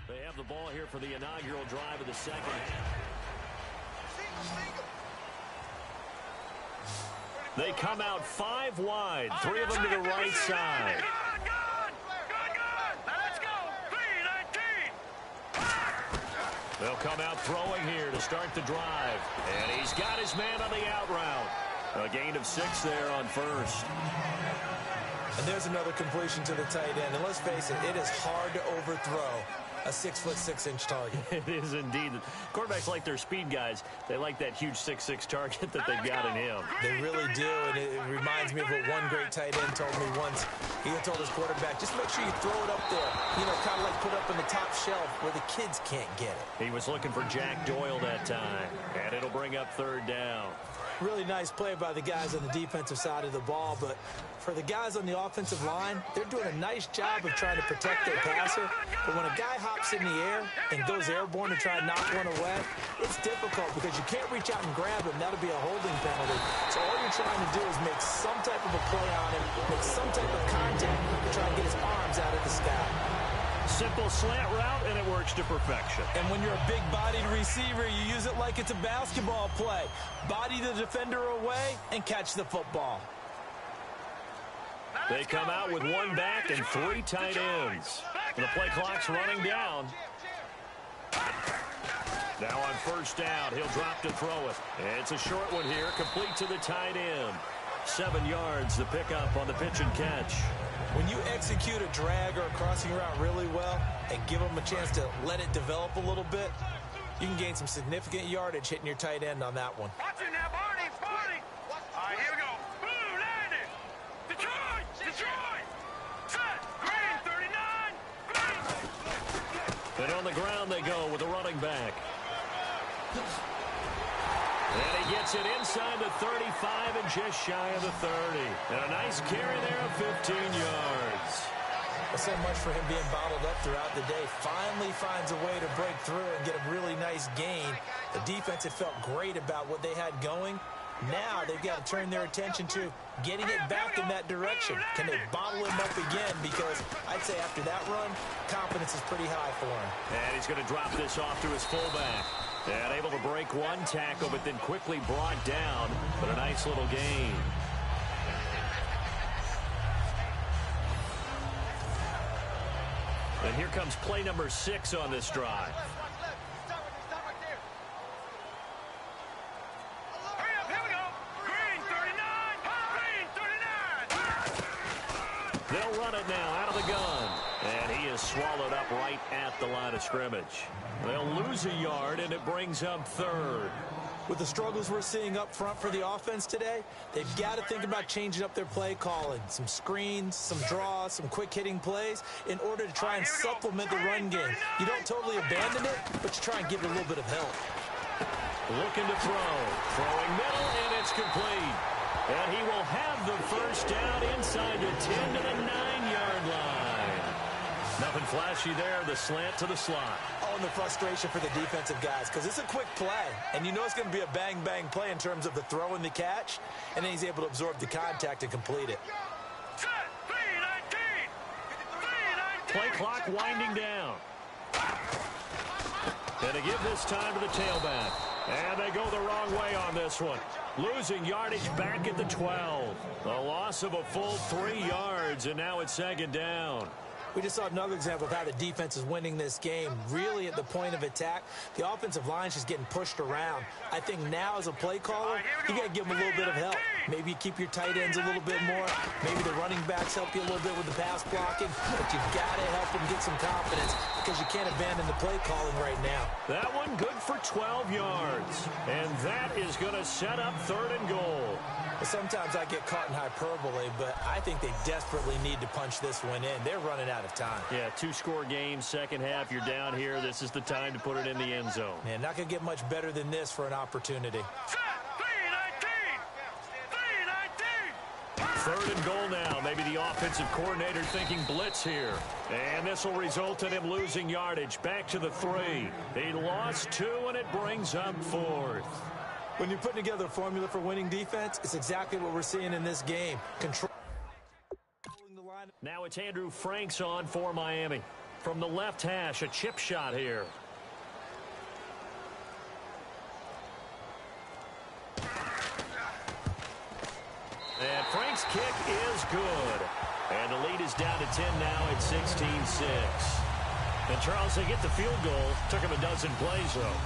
They have the ball here for the inaugural drive of the second half. They come out 5 wide, 3 of them to the right side. They'll come out throwing here to start the drive. And he's got his man on the out route. A gain of 6 there on first. And there's another completion to the tight end. And let's face it, it is hard to overthrow a 6'6" target. It is indeed. Quarterbacks like their speed guys. They like that huge 6'6" target that they've got in him. They really do, and it reminds me of what one great tight end told me once. He told his quarterback, just make sure you throw it up there. You know, kind of like put up in the top shelf where the kids can't get it. He was looking for Jack Doyle that time, and it'll bring up third down. Really nice play by the guys on the defensive side of the ball, but for the guys on the offensive line, they're doing a nice job of trying to protect their passer. But when a guy hops in the air and goes airborne to try and knock one away, it's difficult because you can't reach out and grab him. That'll be a holding penalty. So all you're trying to do is make some type of a play on him, make some type of contact to try and get his arms out of the sky. Simple slant route, and it works to perfection. And when you're a big-bodied receiver, you use it like it's a basketball play. Body the defender away and catch the football. They come out with 1 back and 3 tight ends. And the play clock's running down. Now on first down, he'll drop to throw it. It's a short one here, complete to the tight end. 7 yards, the pickup on the pitch and catch. When you execute a drag or a crossing route really well and give them a chance to let it develop a little bit, you can gain some significant yardage hitting your tight end on that one. Watch it now, Barney, Barney. All right, here we go. Boom, landed. Detroit, Detroit. Set, green, 39, green. And on the ground they go with the running back. And he gets it inside the 35 and just shy of the 30. And a nice carry there of 15 yards. Well, so much for him being bottled up throughout the day. Finally finds a way to break through and get a really nice gain. The defense had felt great about what they had going. Now they've got to turn their attention to getting it back in that direction. Can they bottle him up again? Because I'd say after that run, confidence is pretty high for him. And he's going to drop this off to his fullback. And able to break 1 tackle, but then quickly brought down. But a nice little gain. And here comes play number 6 on this drive. They'll run it now out of the gun. And he is swallowed up right at the line of scrimmage. They'll lose a yard, and it brings up third. With the struggles we're seeing up front for the offense today, they've got to think about changing up their play calling. Some screens, some draws, some quick-hitting plays in order to try and supplement the run game. You don't totally abandon it, but you try and give it a little bit of help. Looking to throw. Throwing middle, and it's complete. And he will have the first down inside the 10 to the 9-yard line. Nothing flashy there, the slant to the slot. Oh, and the frustration for the defensive guys, because it's a quick play, and you know it's going to be a bang-bang play in terms of the throw and the catch, and then he's able to absorb the contact and complete it. Play clock winding down. And to give this time to the tailback. And they go the wrong way on this one. Losing yardage back at the 12. A loss of a full 3 yards, and now it's second down. We just saw another example of how the defense is winning this game. Really at the point of attack, the offensive line is just getting pushed around. I think now as a play caller, you got to give them a little bit of help. Maybe you keep your tight ends a little bit more. Maybe the running backs help you a little bit with the pass blocking. But you've got to help them get some confidence because you can't abandon the play calling right now. That one good for 12 yards. And that is going to set up 3rd and goal. Well, sometimes I get caught in hyperbole, but I think they desperately need to punch this one in. They're running out of time. Yeah, 2-score game, second half, you're down here. This is the time to put it in the end zone. Man, not going to get much better than this for an opportunity. 3rd and goal now. Maybe the offensive coordinator thinking blitz here. And this will result in him losing yardage. Back to the 3. He lost 2, and it brings up 4th. When you're putting together a formula for winning defense, it's exactly what we're seeing in this game. Controlling the line. Now it's Andrew Franks on for Miami. From the left hash, a chip shot here. And Frank's kick is good. And the lead is down to 10 now at 16-6. And Charles, they get the field goal. Took him a dozen plays, though.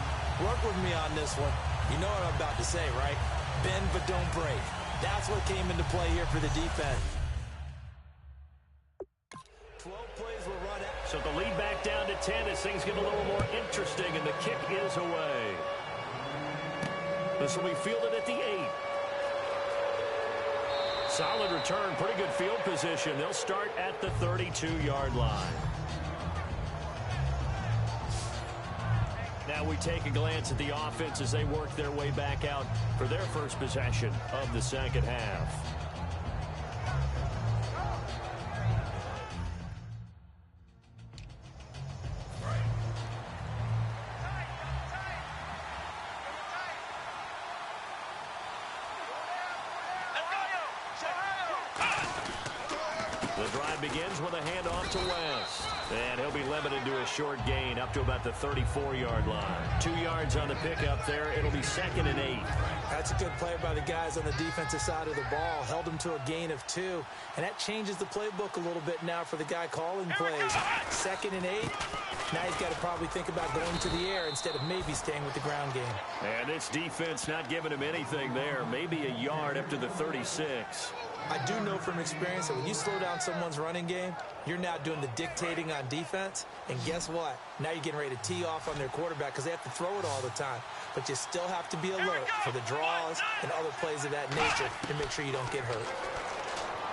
Work with me on this one. You know what I'm about to say, right? Bend but don't break. That's what came into play here for the defense. 12 plays will run out. So the lead back down to 10 as things get a little more interesting, and the kick is away. This will be fielded at the 8. Solid return, pretty good field position. They'll start at the 32-yard line. Now we take a glance at the offense as they work their way back out for their first possession of the second half. The drive begins with a handoff to West. And he'll be limited to a short gain up to about the 34-yard line. 2 yards on the pickup there. It'll be 2nd and 8. That's a good play by the guys on the defensive side of the ball. Held them to a gain of 2. And that changes the playbook a little bit now for the guy calling plays. 2nd and 8. Now he's got to probably think about going to the air instead of maybe staying with the ground game. And this defense not giving him anything there. Maybe a yard up to the 36. I do know from experience that when you slow down someone's running game, you're now doing the dictating on defense. And guess what? Now you're getting ready to tee off on their quarterback because they have to throw it all the time. But you still have to be alert for the draws and other plays of that nature to make sure you don't get hurt.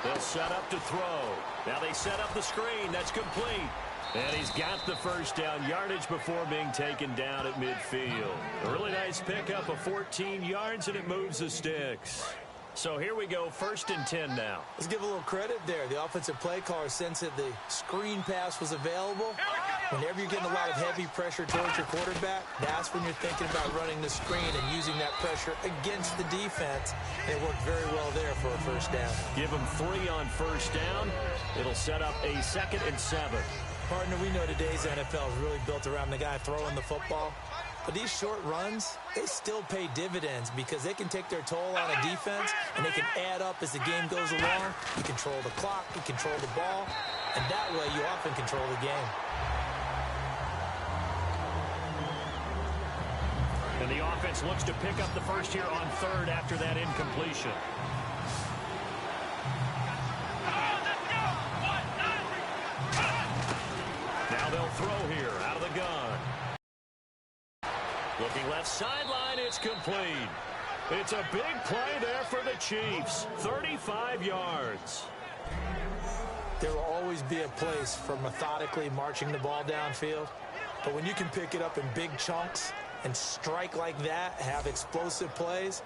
They'll set up to throw. Now they set up the screen. That's complete. And he's got the first down yardage before being taken down at midfield. A really nice pickup of 14 yards, and it moves the sticks. So here we go, 1st and 10 now. Let's give a little credit there. The offensive play caller sensed that the screen pass was available. Whenever you're getting a lot of heavy pressure towards your quarterback, that's when you're thinking about running the screen and using that pressure against the defense. And it worked very well there for a first down. Give him 3 on first down. It'll set up a 2nd and 7. Partner, we know today's NFL is really built around the guy throwing the football. But these short runs, they still pay dividends because they can take their toll on a defense and they can add up as the game goes along. You control the clock, you control the ball, and that way you often control the game. And the offense looks to pick up the first here on 3rd after that incompletion. Now they'll throw here out of the gun. Looking left sideline, it's complete. It's a big play there for the Chiefs. 35 yards. There will always be a place for methodically marching the ball downfield. But when you can pick it up in big chunks and strike like that, have explosive plays,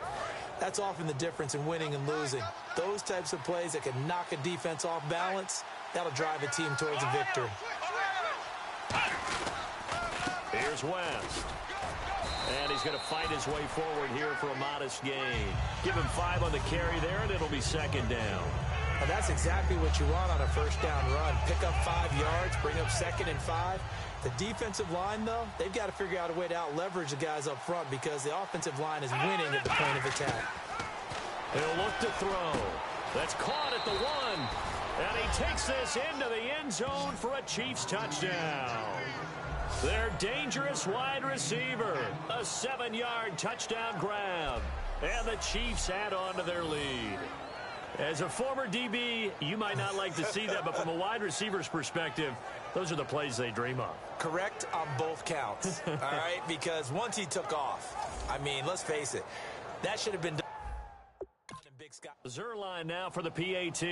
that's often the difference in winning and losing. Those types of plays that can knock a defense off balance, that'll drive a team towards a victory. Here's West. And he's going to fight his way forward here for a modest gain. Give him 5 on the carry there, and it'll be 2nd down. Well, that's exactly what you want on a first down run. Pick up 5 yards, bring up 2nd and 5. The defensive line, though, they've got to figure out a way to out-leverage the guys up front because the offensive line is winning at the point of attack. He'll look to throw. That's caught at the 1. And he takes this into the end zone for a Chiefs touchdown. Their dangerous wide receiver. A 7-yard touchdown grab. And the Chiefs add on to their lead. As a former DB, you might not like to see that, but from a wide receiver's perspective, those are the plays they dream of. Correct on both counts, all right? Because once he took off, I mean, let's face it, that should have been done in Big Sky. Zerline now for the PAT.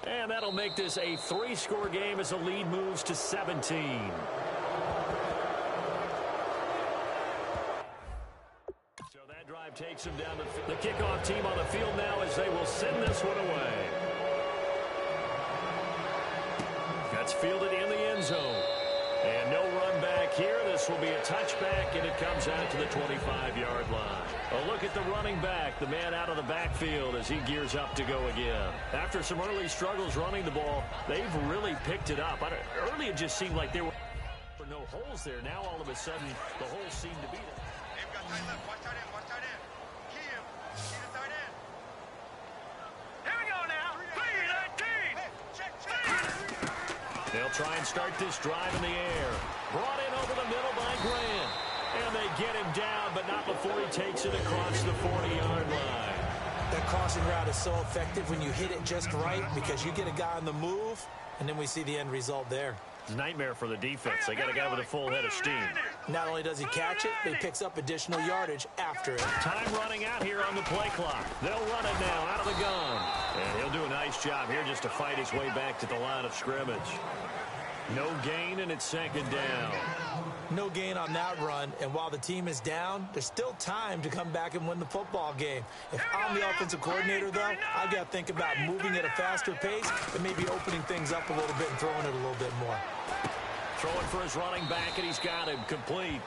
And that'll make this a 3-score game as the lead moves to 17. So that drive takes him down the kickoff team on the field now as they will send this one away. That's fielded in the end zone. And no run back here. This will be a touchback, and it comes out to the 25-yard line. A look at the running back, the man out of the backfield as he gears up to go again. After some early struggles running the ball, they've really picked it up. Early it just seemed like there were no holes there. Now all of a sudden the holes seem to be there. They've got tight left. Watch tight end. Watch tight end. Key him. Key the tight end. Here we go now. 3-19. Hey, check. They'll try and start this drive in the air. Brought in over the middle by Grant. And they get him down, but not before he takes it across the 40-yard line. That crossing route is so effective when you hit it just right because you get a guy on the move, and then we see the end result there. It's a nightmare for the defense. They got a guy with a full head of steam. Not only does he catch it, but he picks up additional yardage after it. Time running out here on the play clock. They'll run it now out of the gun. And he'll do a nice job here just to fight his way back to the line of scrimmage. No gain, and it's second down. No gain on that run, and while the team is down, there's still time to come back and win the football game. If I'm the offensive coordinator, though, I've got to think about moving at a faster pace and maybe opening things up a little bit and throwing it a little bit more. Throwing for his running back, and he's got him complete.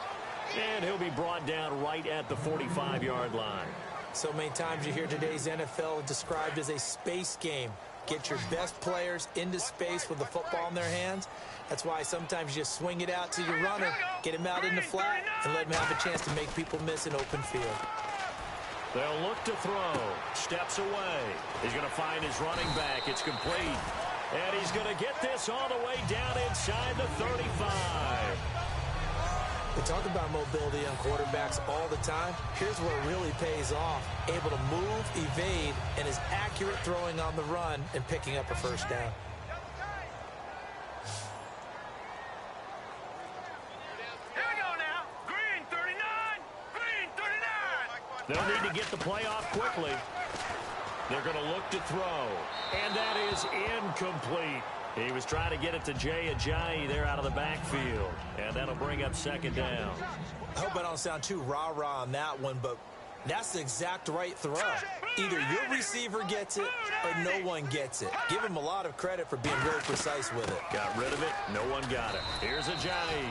And he'll be brought down right at the 45-yard line. So many times you hear today's NFL described as a space game. Get your best players into space with the football in their hands. That's why sometimes you just swing it out to your runner, get him out in the flat, and let him have a chance to make people miss an open field. They'll look to throw. Steps away. He's going to find his running back. It's complete. And he's going to get this all the way down inside the 35. We talk about mobility on quarterbacks all the time. Here's where it really pays off. Able to move, evade, and is accurate throwing on the run and picking up a first down. Here we go now. Green 39. Green 39. They'll need to get the play off quickly. They're going to look to throw. And that is incomplete. He was trying to get it to Jay Ajayi there out of the backfield. And that'll bring up second down. I hope I don't sound too rah-rah on that one, but that's the exact right throw. Either your receiver gets it or no one gets it. Give him a lot of credit for being very precise with it. Got rid of it. No one got it. Here's Ajayi.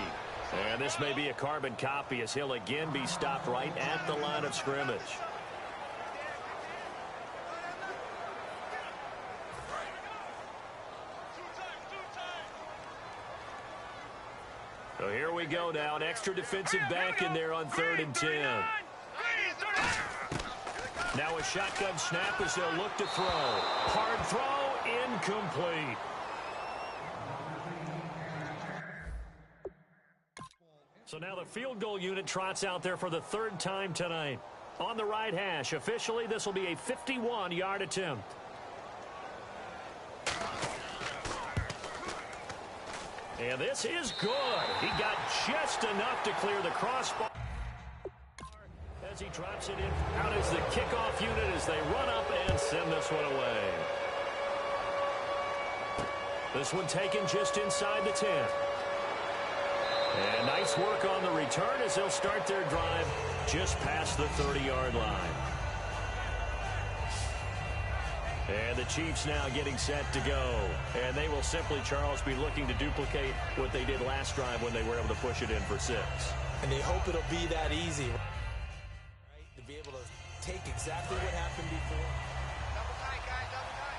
And this may be a carbon copy as he'll again be stopped right at the line of scrimmage. So here we go now. An extra defensive back in there on 3rd and 10. Now a shotgun snap as they'll look to throw. Hard throw, incomplete. So now the field goal unit trots out there for the 3rd time tonight. On the right hash, officially this will be a 51-yard attempt. And this is good. He got just enough to clear the crossbar as he drops it in. Out is the kickoff unit as they run up and send this one away. This one taken just inside the 10. And nice work on the return as they'll start their drive just past the 30-yard line. And the Chiefs now getting set to go. And they will simply, Charles, be looking to duplicate what they did last drive when they were able to push it in for 6. And they hope it'll be that easy, right? To be able to take exactly what happened before. Double tight, guys. Double tight.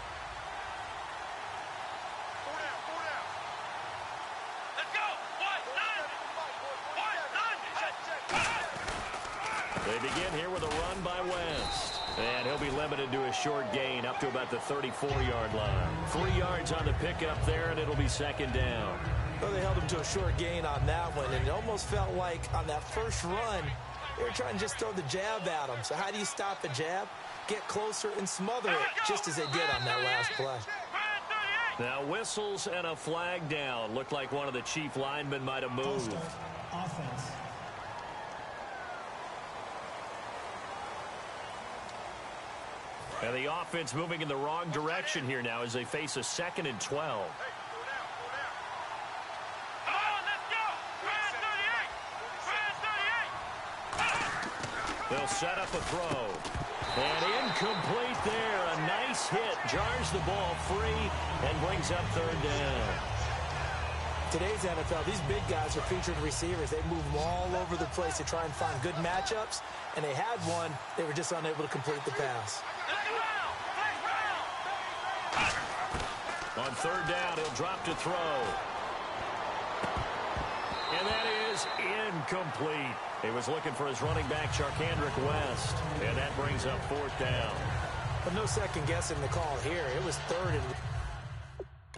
Four down. Four down. Let's go. They begin here with a run by West. And he'll be limited to a short gain up to about the 34-yard line. 3 yards on the pickup there, and it'll be second down. Well, they held him to a short gain on that one, and it almost felt like on that first run, they were trying to just throw the jab at him. So how do you stop a jab? Get closer and smother it, just as they did on that last play. Now whistles and a flag down. Looked like one of the Chief linemen might have moved. Offense. And the offense moving in the wrong direction here now as they face a 2nd and 12. They'll set up a throw. And incomplete there. A nice hit. Jars the ball free and brings up 3rd down. Today's NFL, these big guys are featured receivers. They move them all over the place to try and find good matchups. And they had one. They were just unable to complete the pass. On 3rd down, he'll drop to throw. And that is incomplete. He was looking for his running back, Charkandrick West. And that brings up 4th down. But no second guessing the call here. It was 3rd and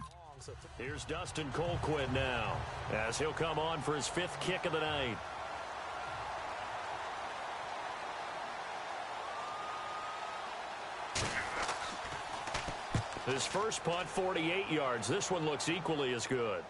long. Here's Dustin Colquitt now, as he'll come on for his 5th kick of the night. His first punt, 48 yards. This one looks equally as good.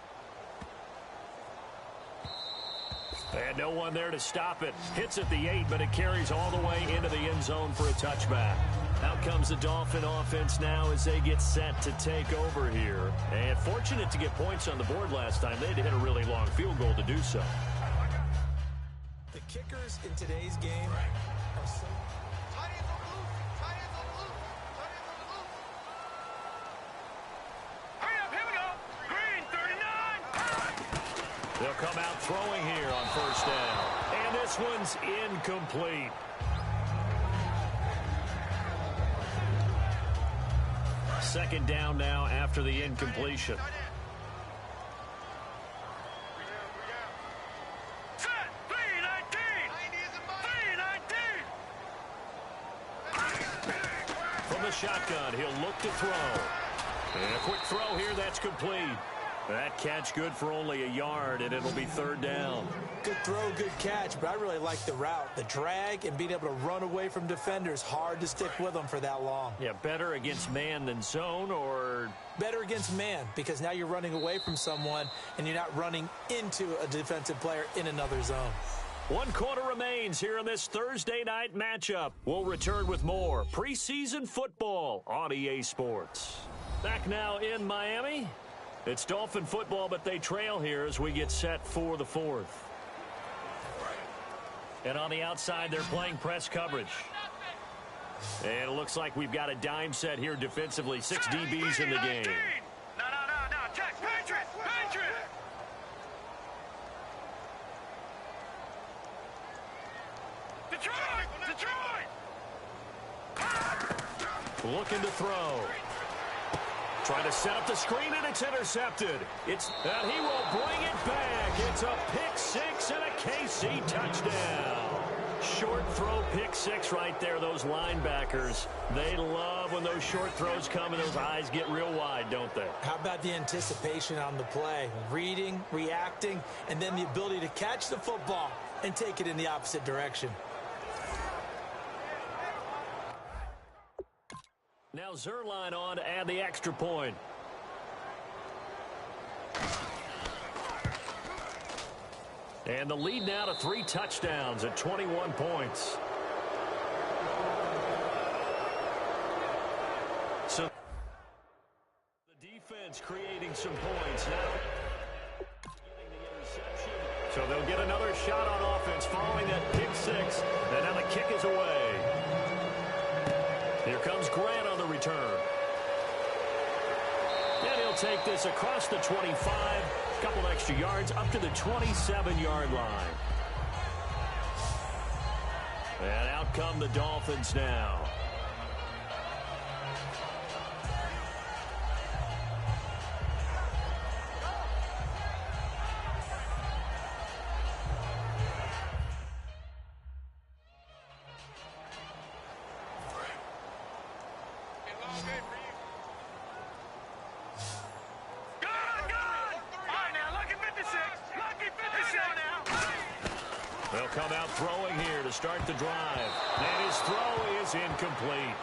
And no one there to stop it. Hits at the 8, but it carries all the way into the end zone for a touchback. Out comes the Dolphin offense now as they get set to take over here. And fortunate to get points on the board last time. They had to hit a really long field goal to do so. The kickers in today's game are so... Tight ends on the loose. Tight ends on the loose. Tight ends on the loose. Hurry up, here we go. Green, 39. They'll come out throwing here on 1st down. And this one's incomplete. Second down now after the incompletion. Set, 319. 319. From the shotgun, he'll look to throw. And a quick throw here, that's complete. That catch good for only a yard, and it'll be 3rd down. Good throw, good catch, but I really like the route. The drag and being able to run away from defenders. Hard to stick with them for that long. Yeah, better against man than zone, or... Better against man, because now you're running away from someone and you're not running into a defensive player in another zone. 1 quarter remains here in this Thursday night matchup. We'll return with more preseason football on EA Sports. Back now in Miami. It's Dolphin football, but they trail here as we get set for the 4th. And on the outside, they're playing press coverage. And it looks like we've got a dime set here defensively. 6 DBs in the game. No. Check. Patriot. Detroit. Looking to throw. Trying to set up the screen, and it's intercepted. And he will bring it back. It's a pick 6 and a KC touchdown. Short throw, pick 6 right there. Those linebackers, they love when those short throws come and those eyes get real wide, don't they? How about the anticipation on the play? Reading, reacting, and then the ability to catch the football and take it in the opposite direction. Now Zerline on to add the extra point. And the lead now to 3 touchdowns at 21 points. So the defense creating some points now. Getting the interception. So they'll get another shot on offense following that pick 6. And now the kick is away. Here comes Grant on the return. And he'll take this across the 25. A couple extra yards up to the 27-yard line. And out come the Dolphins now. Good. All right, now look at me. come out throwing here to start the drive. And his throw is incomplete.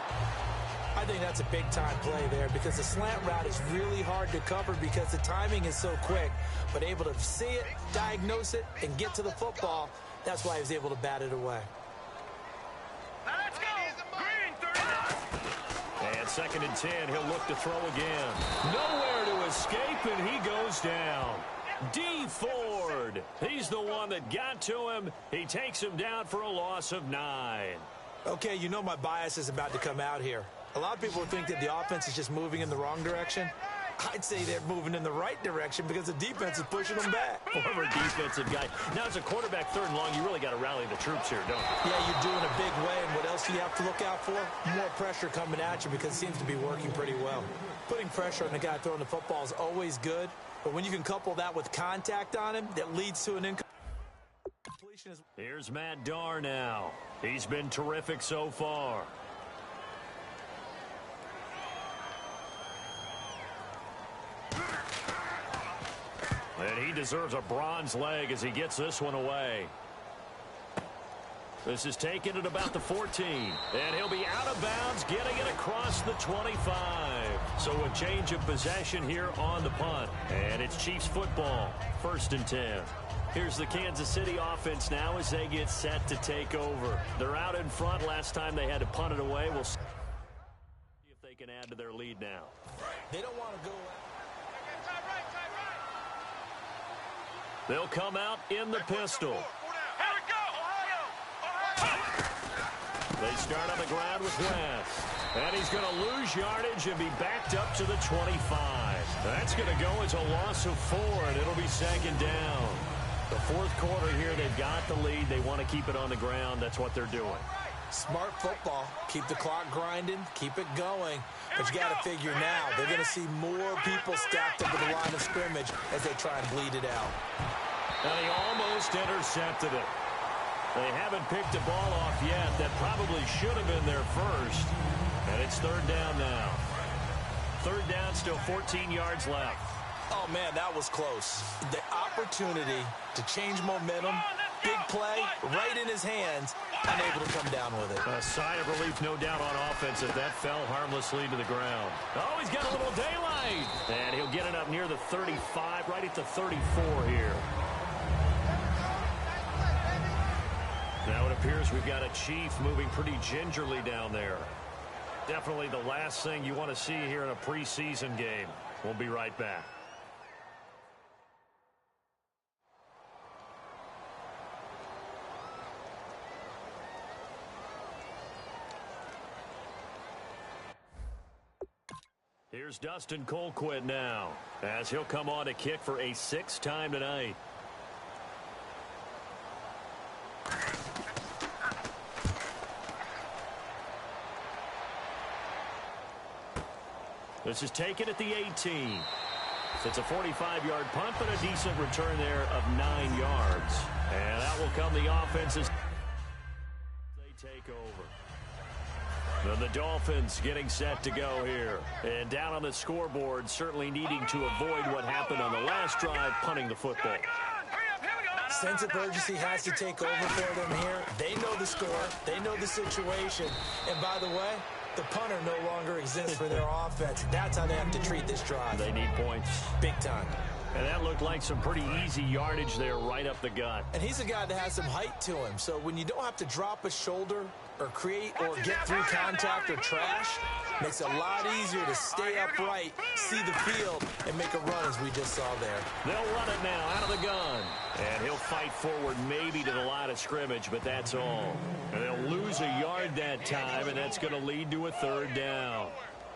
I think that's a big-time play there because the slant route is really hard to cover because the timing is so quick. But able to see it, diagnose it, and get to the football, that's why he was able to bat it away. Now let's go. Green, 39. And 2nd and 10, he'll look to throw again. Nowhere to escape, and he goes down. D. Ford, he's the one that got to him. He takes him down for a loss of 9. Okay, you know my bias is about to come out here. A lot of people think that the offense is just moving in the wrong direction. I'd say they're moving in the right direction because the defense is pushing them back. Former defensive guy. Now, as a quarterback 3rd and long, you really got to rally the troops here, don't you? Yeah, you're doing a big way, and what else do you have to look out for? More pressure coming at you because it seems to be working pretty well. Putting pressure on the guy throwing the football is always good, but when you can couple that with contact on him, that leads to an incompletion. Here's Matt Darr now. He's been terrific so far. And he deserves a bronze leg as he gets this one away. This is taken at about the 14. And he'll be out of bounds, getting it across the 25. So a change of possession here on the punt. And it's Chiefs football, 1st and 10. Here's the Kansas City offense now as they get set to take over. They're out in front. Last time they had to punt it away. We'll see if they can add to their lead now. They don't want to go. They'll come out in the pistol. Here we go. They start on the ground with West. And he's going to lose yardage and be backed up to the 25. That's going to go as a loss of 4, and it'll be 2nd down. The 4th quarter here, they've got the lead. They want to keep it on the ground. That's what they're doing. Smart football. Keep the clock grinding. Keep it going. But you got to figure now, they're going to see more people stacked up at the line of scrimmage as they try and bleed it out. And he almost intercepted it. They haven't picked the ball off yet. That probably should have been their first. And it's 3rd down now. 3rd down, still 14 yards left. Oh, man, that was close. The opportunity to change momentum, big play, right in his hands, unable to come down with it. A sigh of relief, no doubt, on offense as that fell harmlessly to the ground. Oh, he's got a little daylight. And he'll get it up near the 35, right at the 34 here. Now it appears we've got a Chief moving pretty gingerly down there. Definitely the last thing you want to see here in a preseason game. We'll be right back. Here's Dustin Colquitt now, as he'll come on to kick for a 6th time tonight. This is taken at the 18. It's a 45-yard punt, but a decent return there of 9 yards. And that will come the offenses. They take over. Then the Dolphins getting set to go here. And down on the scoreboard, certainly needing to avoid what happened on the last drive, punting the football. Sense of urgency has to take over for them here. They know the score. They know the situation. And by the way, the punter no longer exists for their offense. That's how they have to treat this drive. They need points. Big time. And that looked like some pretty easy yardage there right up the gut. And he's a guy that has some height to him. So when you don't have to drop a shoulder or create or get through contact or trash, makes it a lot easier to stay upright, see the field, and make a run as we just saw there. They'll run it now out of the gun. And he'll fight forward maybe to the line of scrimmage, but that's all. And they'll lose a yard that time, and that's going to lead to a 3rd down.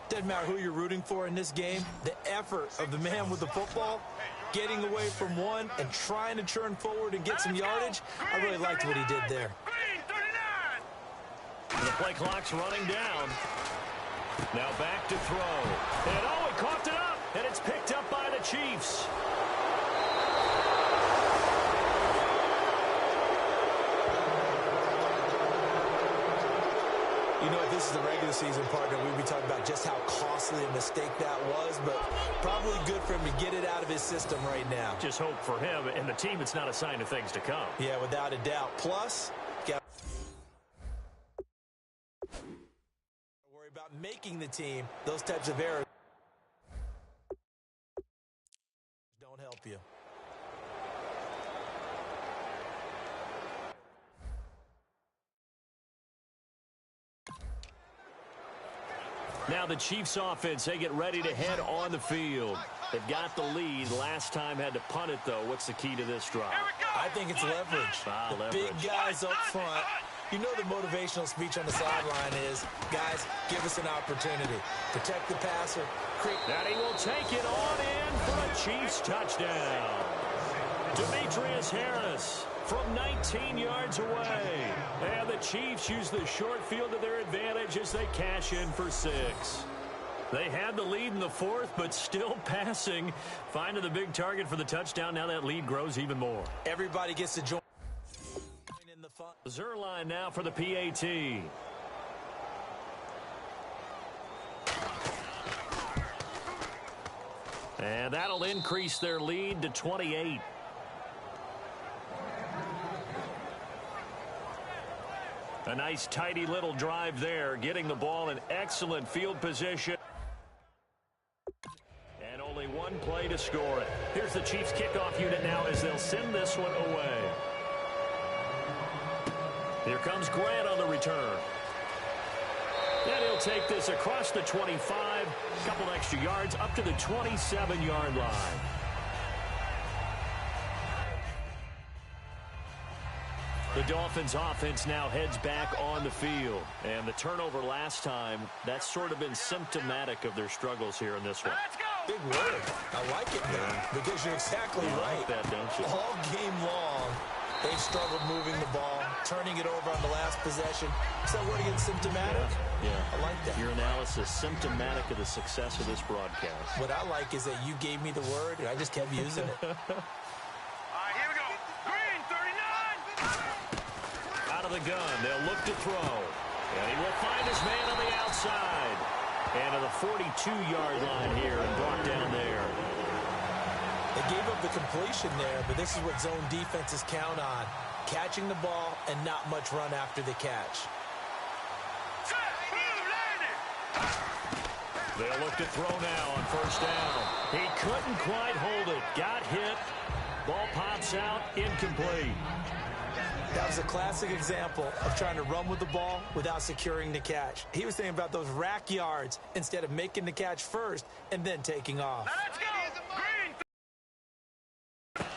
Doesn't matter who you're rooting for in this game. The effort of the man with the football, getting away from one and trying to turn forward and get some yardage, I really liked what he did there. The play clock's running down. Now back to throw. And oh, he coughed it up, and it's picked up by the Chiefs. You know, if this is the regular season, partner, we'd be talking about just how costly a mistake that was, but probably good for him to get it out of his system right now. Just hope for him and the team it's not a sign of things to come. Yeah, without a doubt. Plus, got to worry about making the team. Those types of errors don't help you. Now the Chiefs offense, they get ready to head on the field. They've got the lead. Last time had to punt it, though. What's the key to this drive? I think it's leverage. Leverage. Big guys up front. You know the motivational speech on the sideline is, guys, give us an opportunity. Protect the passer. And he will take it on in for a Chiefs touchdown. Demetrius Harris from 19 yards away. And the Chiefs use the short field to their advantage as they cash in for 6. They had the lead in the fourth, but still passing. Finding the big target for the touchdown. Now that lead grows even more. Everybody gets to join in the fun. Zerline now for the PAT. And that'll increase their lead to 28. A nice, tidy little drive there, getting the ball in excellent field position. And only one play to score it. Here's the Chiefs kickoff unit now as they'll send this one away. Here comes Grant on the return. And he'll take this across the 25, a couple extra yards, up to the 27-yard line. The Dolphins offense now heads back on the field. And the turnover last time, that's sort of been symptomatic of their struggles here in this one. Big word. I like it now because you're exactly right. Like that, don't you? All game long, they've struggled moving the ball, turning it over on the last possession. Is that word again, symptomatic? Yeah. I like that. Your analysis, symptomatic of the success of this broadcast. What I like is that you gave me the word, and I just kept using it. Here we go. Green, 39. Out of the gun, they'll look to throw. And he will find his man on the outside. And to the 42-yard line here and brought down there. They gave up the completion there, but this is what zone defenses count on. Catching the ball and not much run after the catch. They'll look to throw now on first down. He couldn't quite hold it. Got hit. Ball pops out. Incomplete. That was a classic example of trying to run with the ball without securing the catch. He was thinking about those rack yards instead of making the catch first and then taking off. Let's go. Green.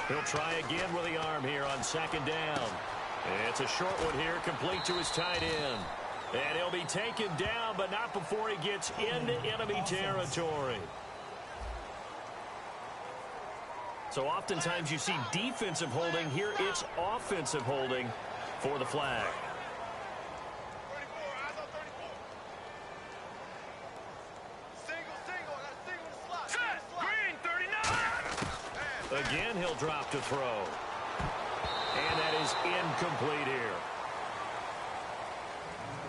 He'll try again with the arm here on second down. It's a short one here, complete to his tight end. And he'll be taken down, but not before he gets into enemy territory. So oftentimes you see defensive holding. Here it's offensive holding for the flag. 34, eyes on 34. Single, Set. Green, 39. Again, he'll drop to throw. And that is incomplete here.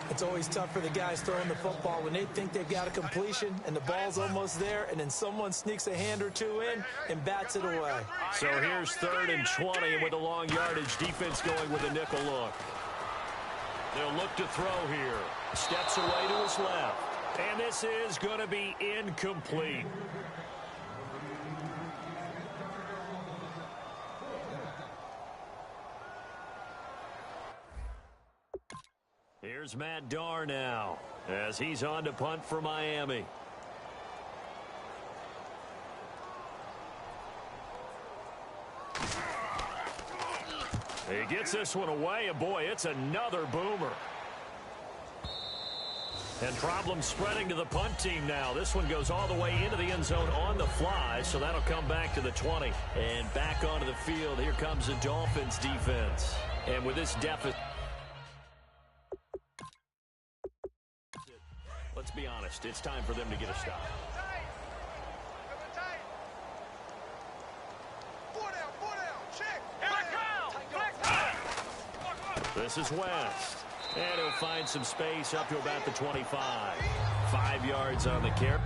It's always tough for the guys throwing the football when they think they've got a completion and the ball's almost there, and then someone sneaks a hand or two in and bats it away. So here's 3rd and 20, and with a long yardage, defense going with a nickel look. They'll look to throw here. Steps away to his left. And this is going to be incomplete. Here's Matt Darr now as he's on to punt for Miami. He gets this one away, and boy, it's another boomer. And problems spreading to the punt team now. This one goes all the way into the end zone on the fly, so that'll come back to the 20. And back onto the field, here comes the Dolphins defense. And with this deficit, let's be honest, it's time for them to get a stop. This is West. And he'll find some space up to about the 25. 5 yards on the carry.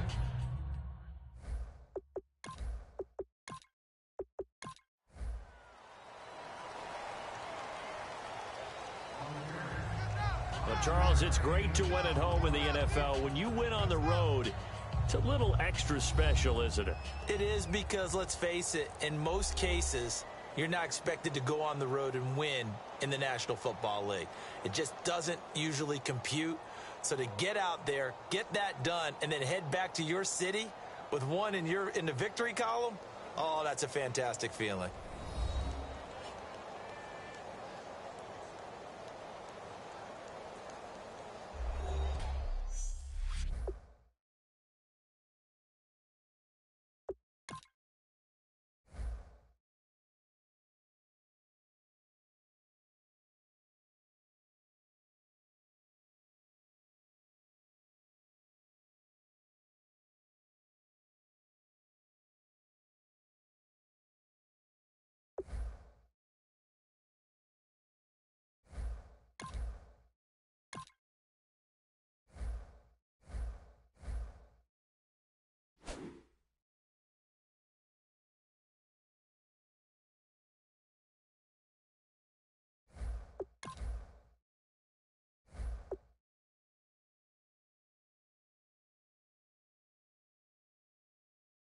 Well, Charles, it's great to win at home in the NFL. When you win on the road, it's a little extra special, isn't it? It is, because, let's face it, in most cases, you're not expected to go on the road and win in the National Football League. It just doesn't usually compute. So to get out there, get that done, and then head back to your city with one in the victory column, oh, that's a fantastic feeling.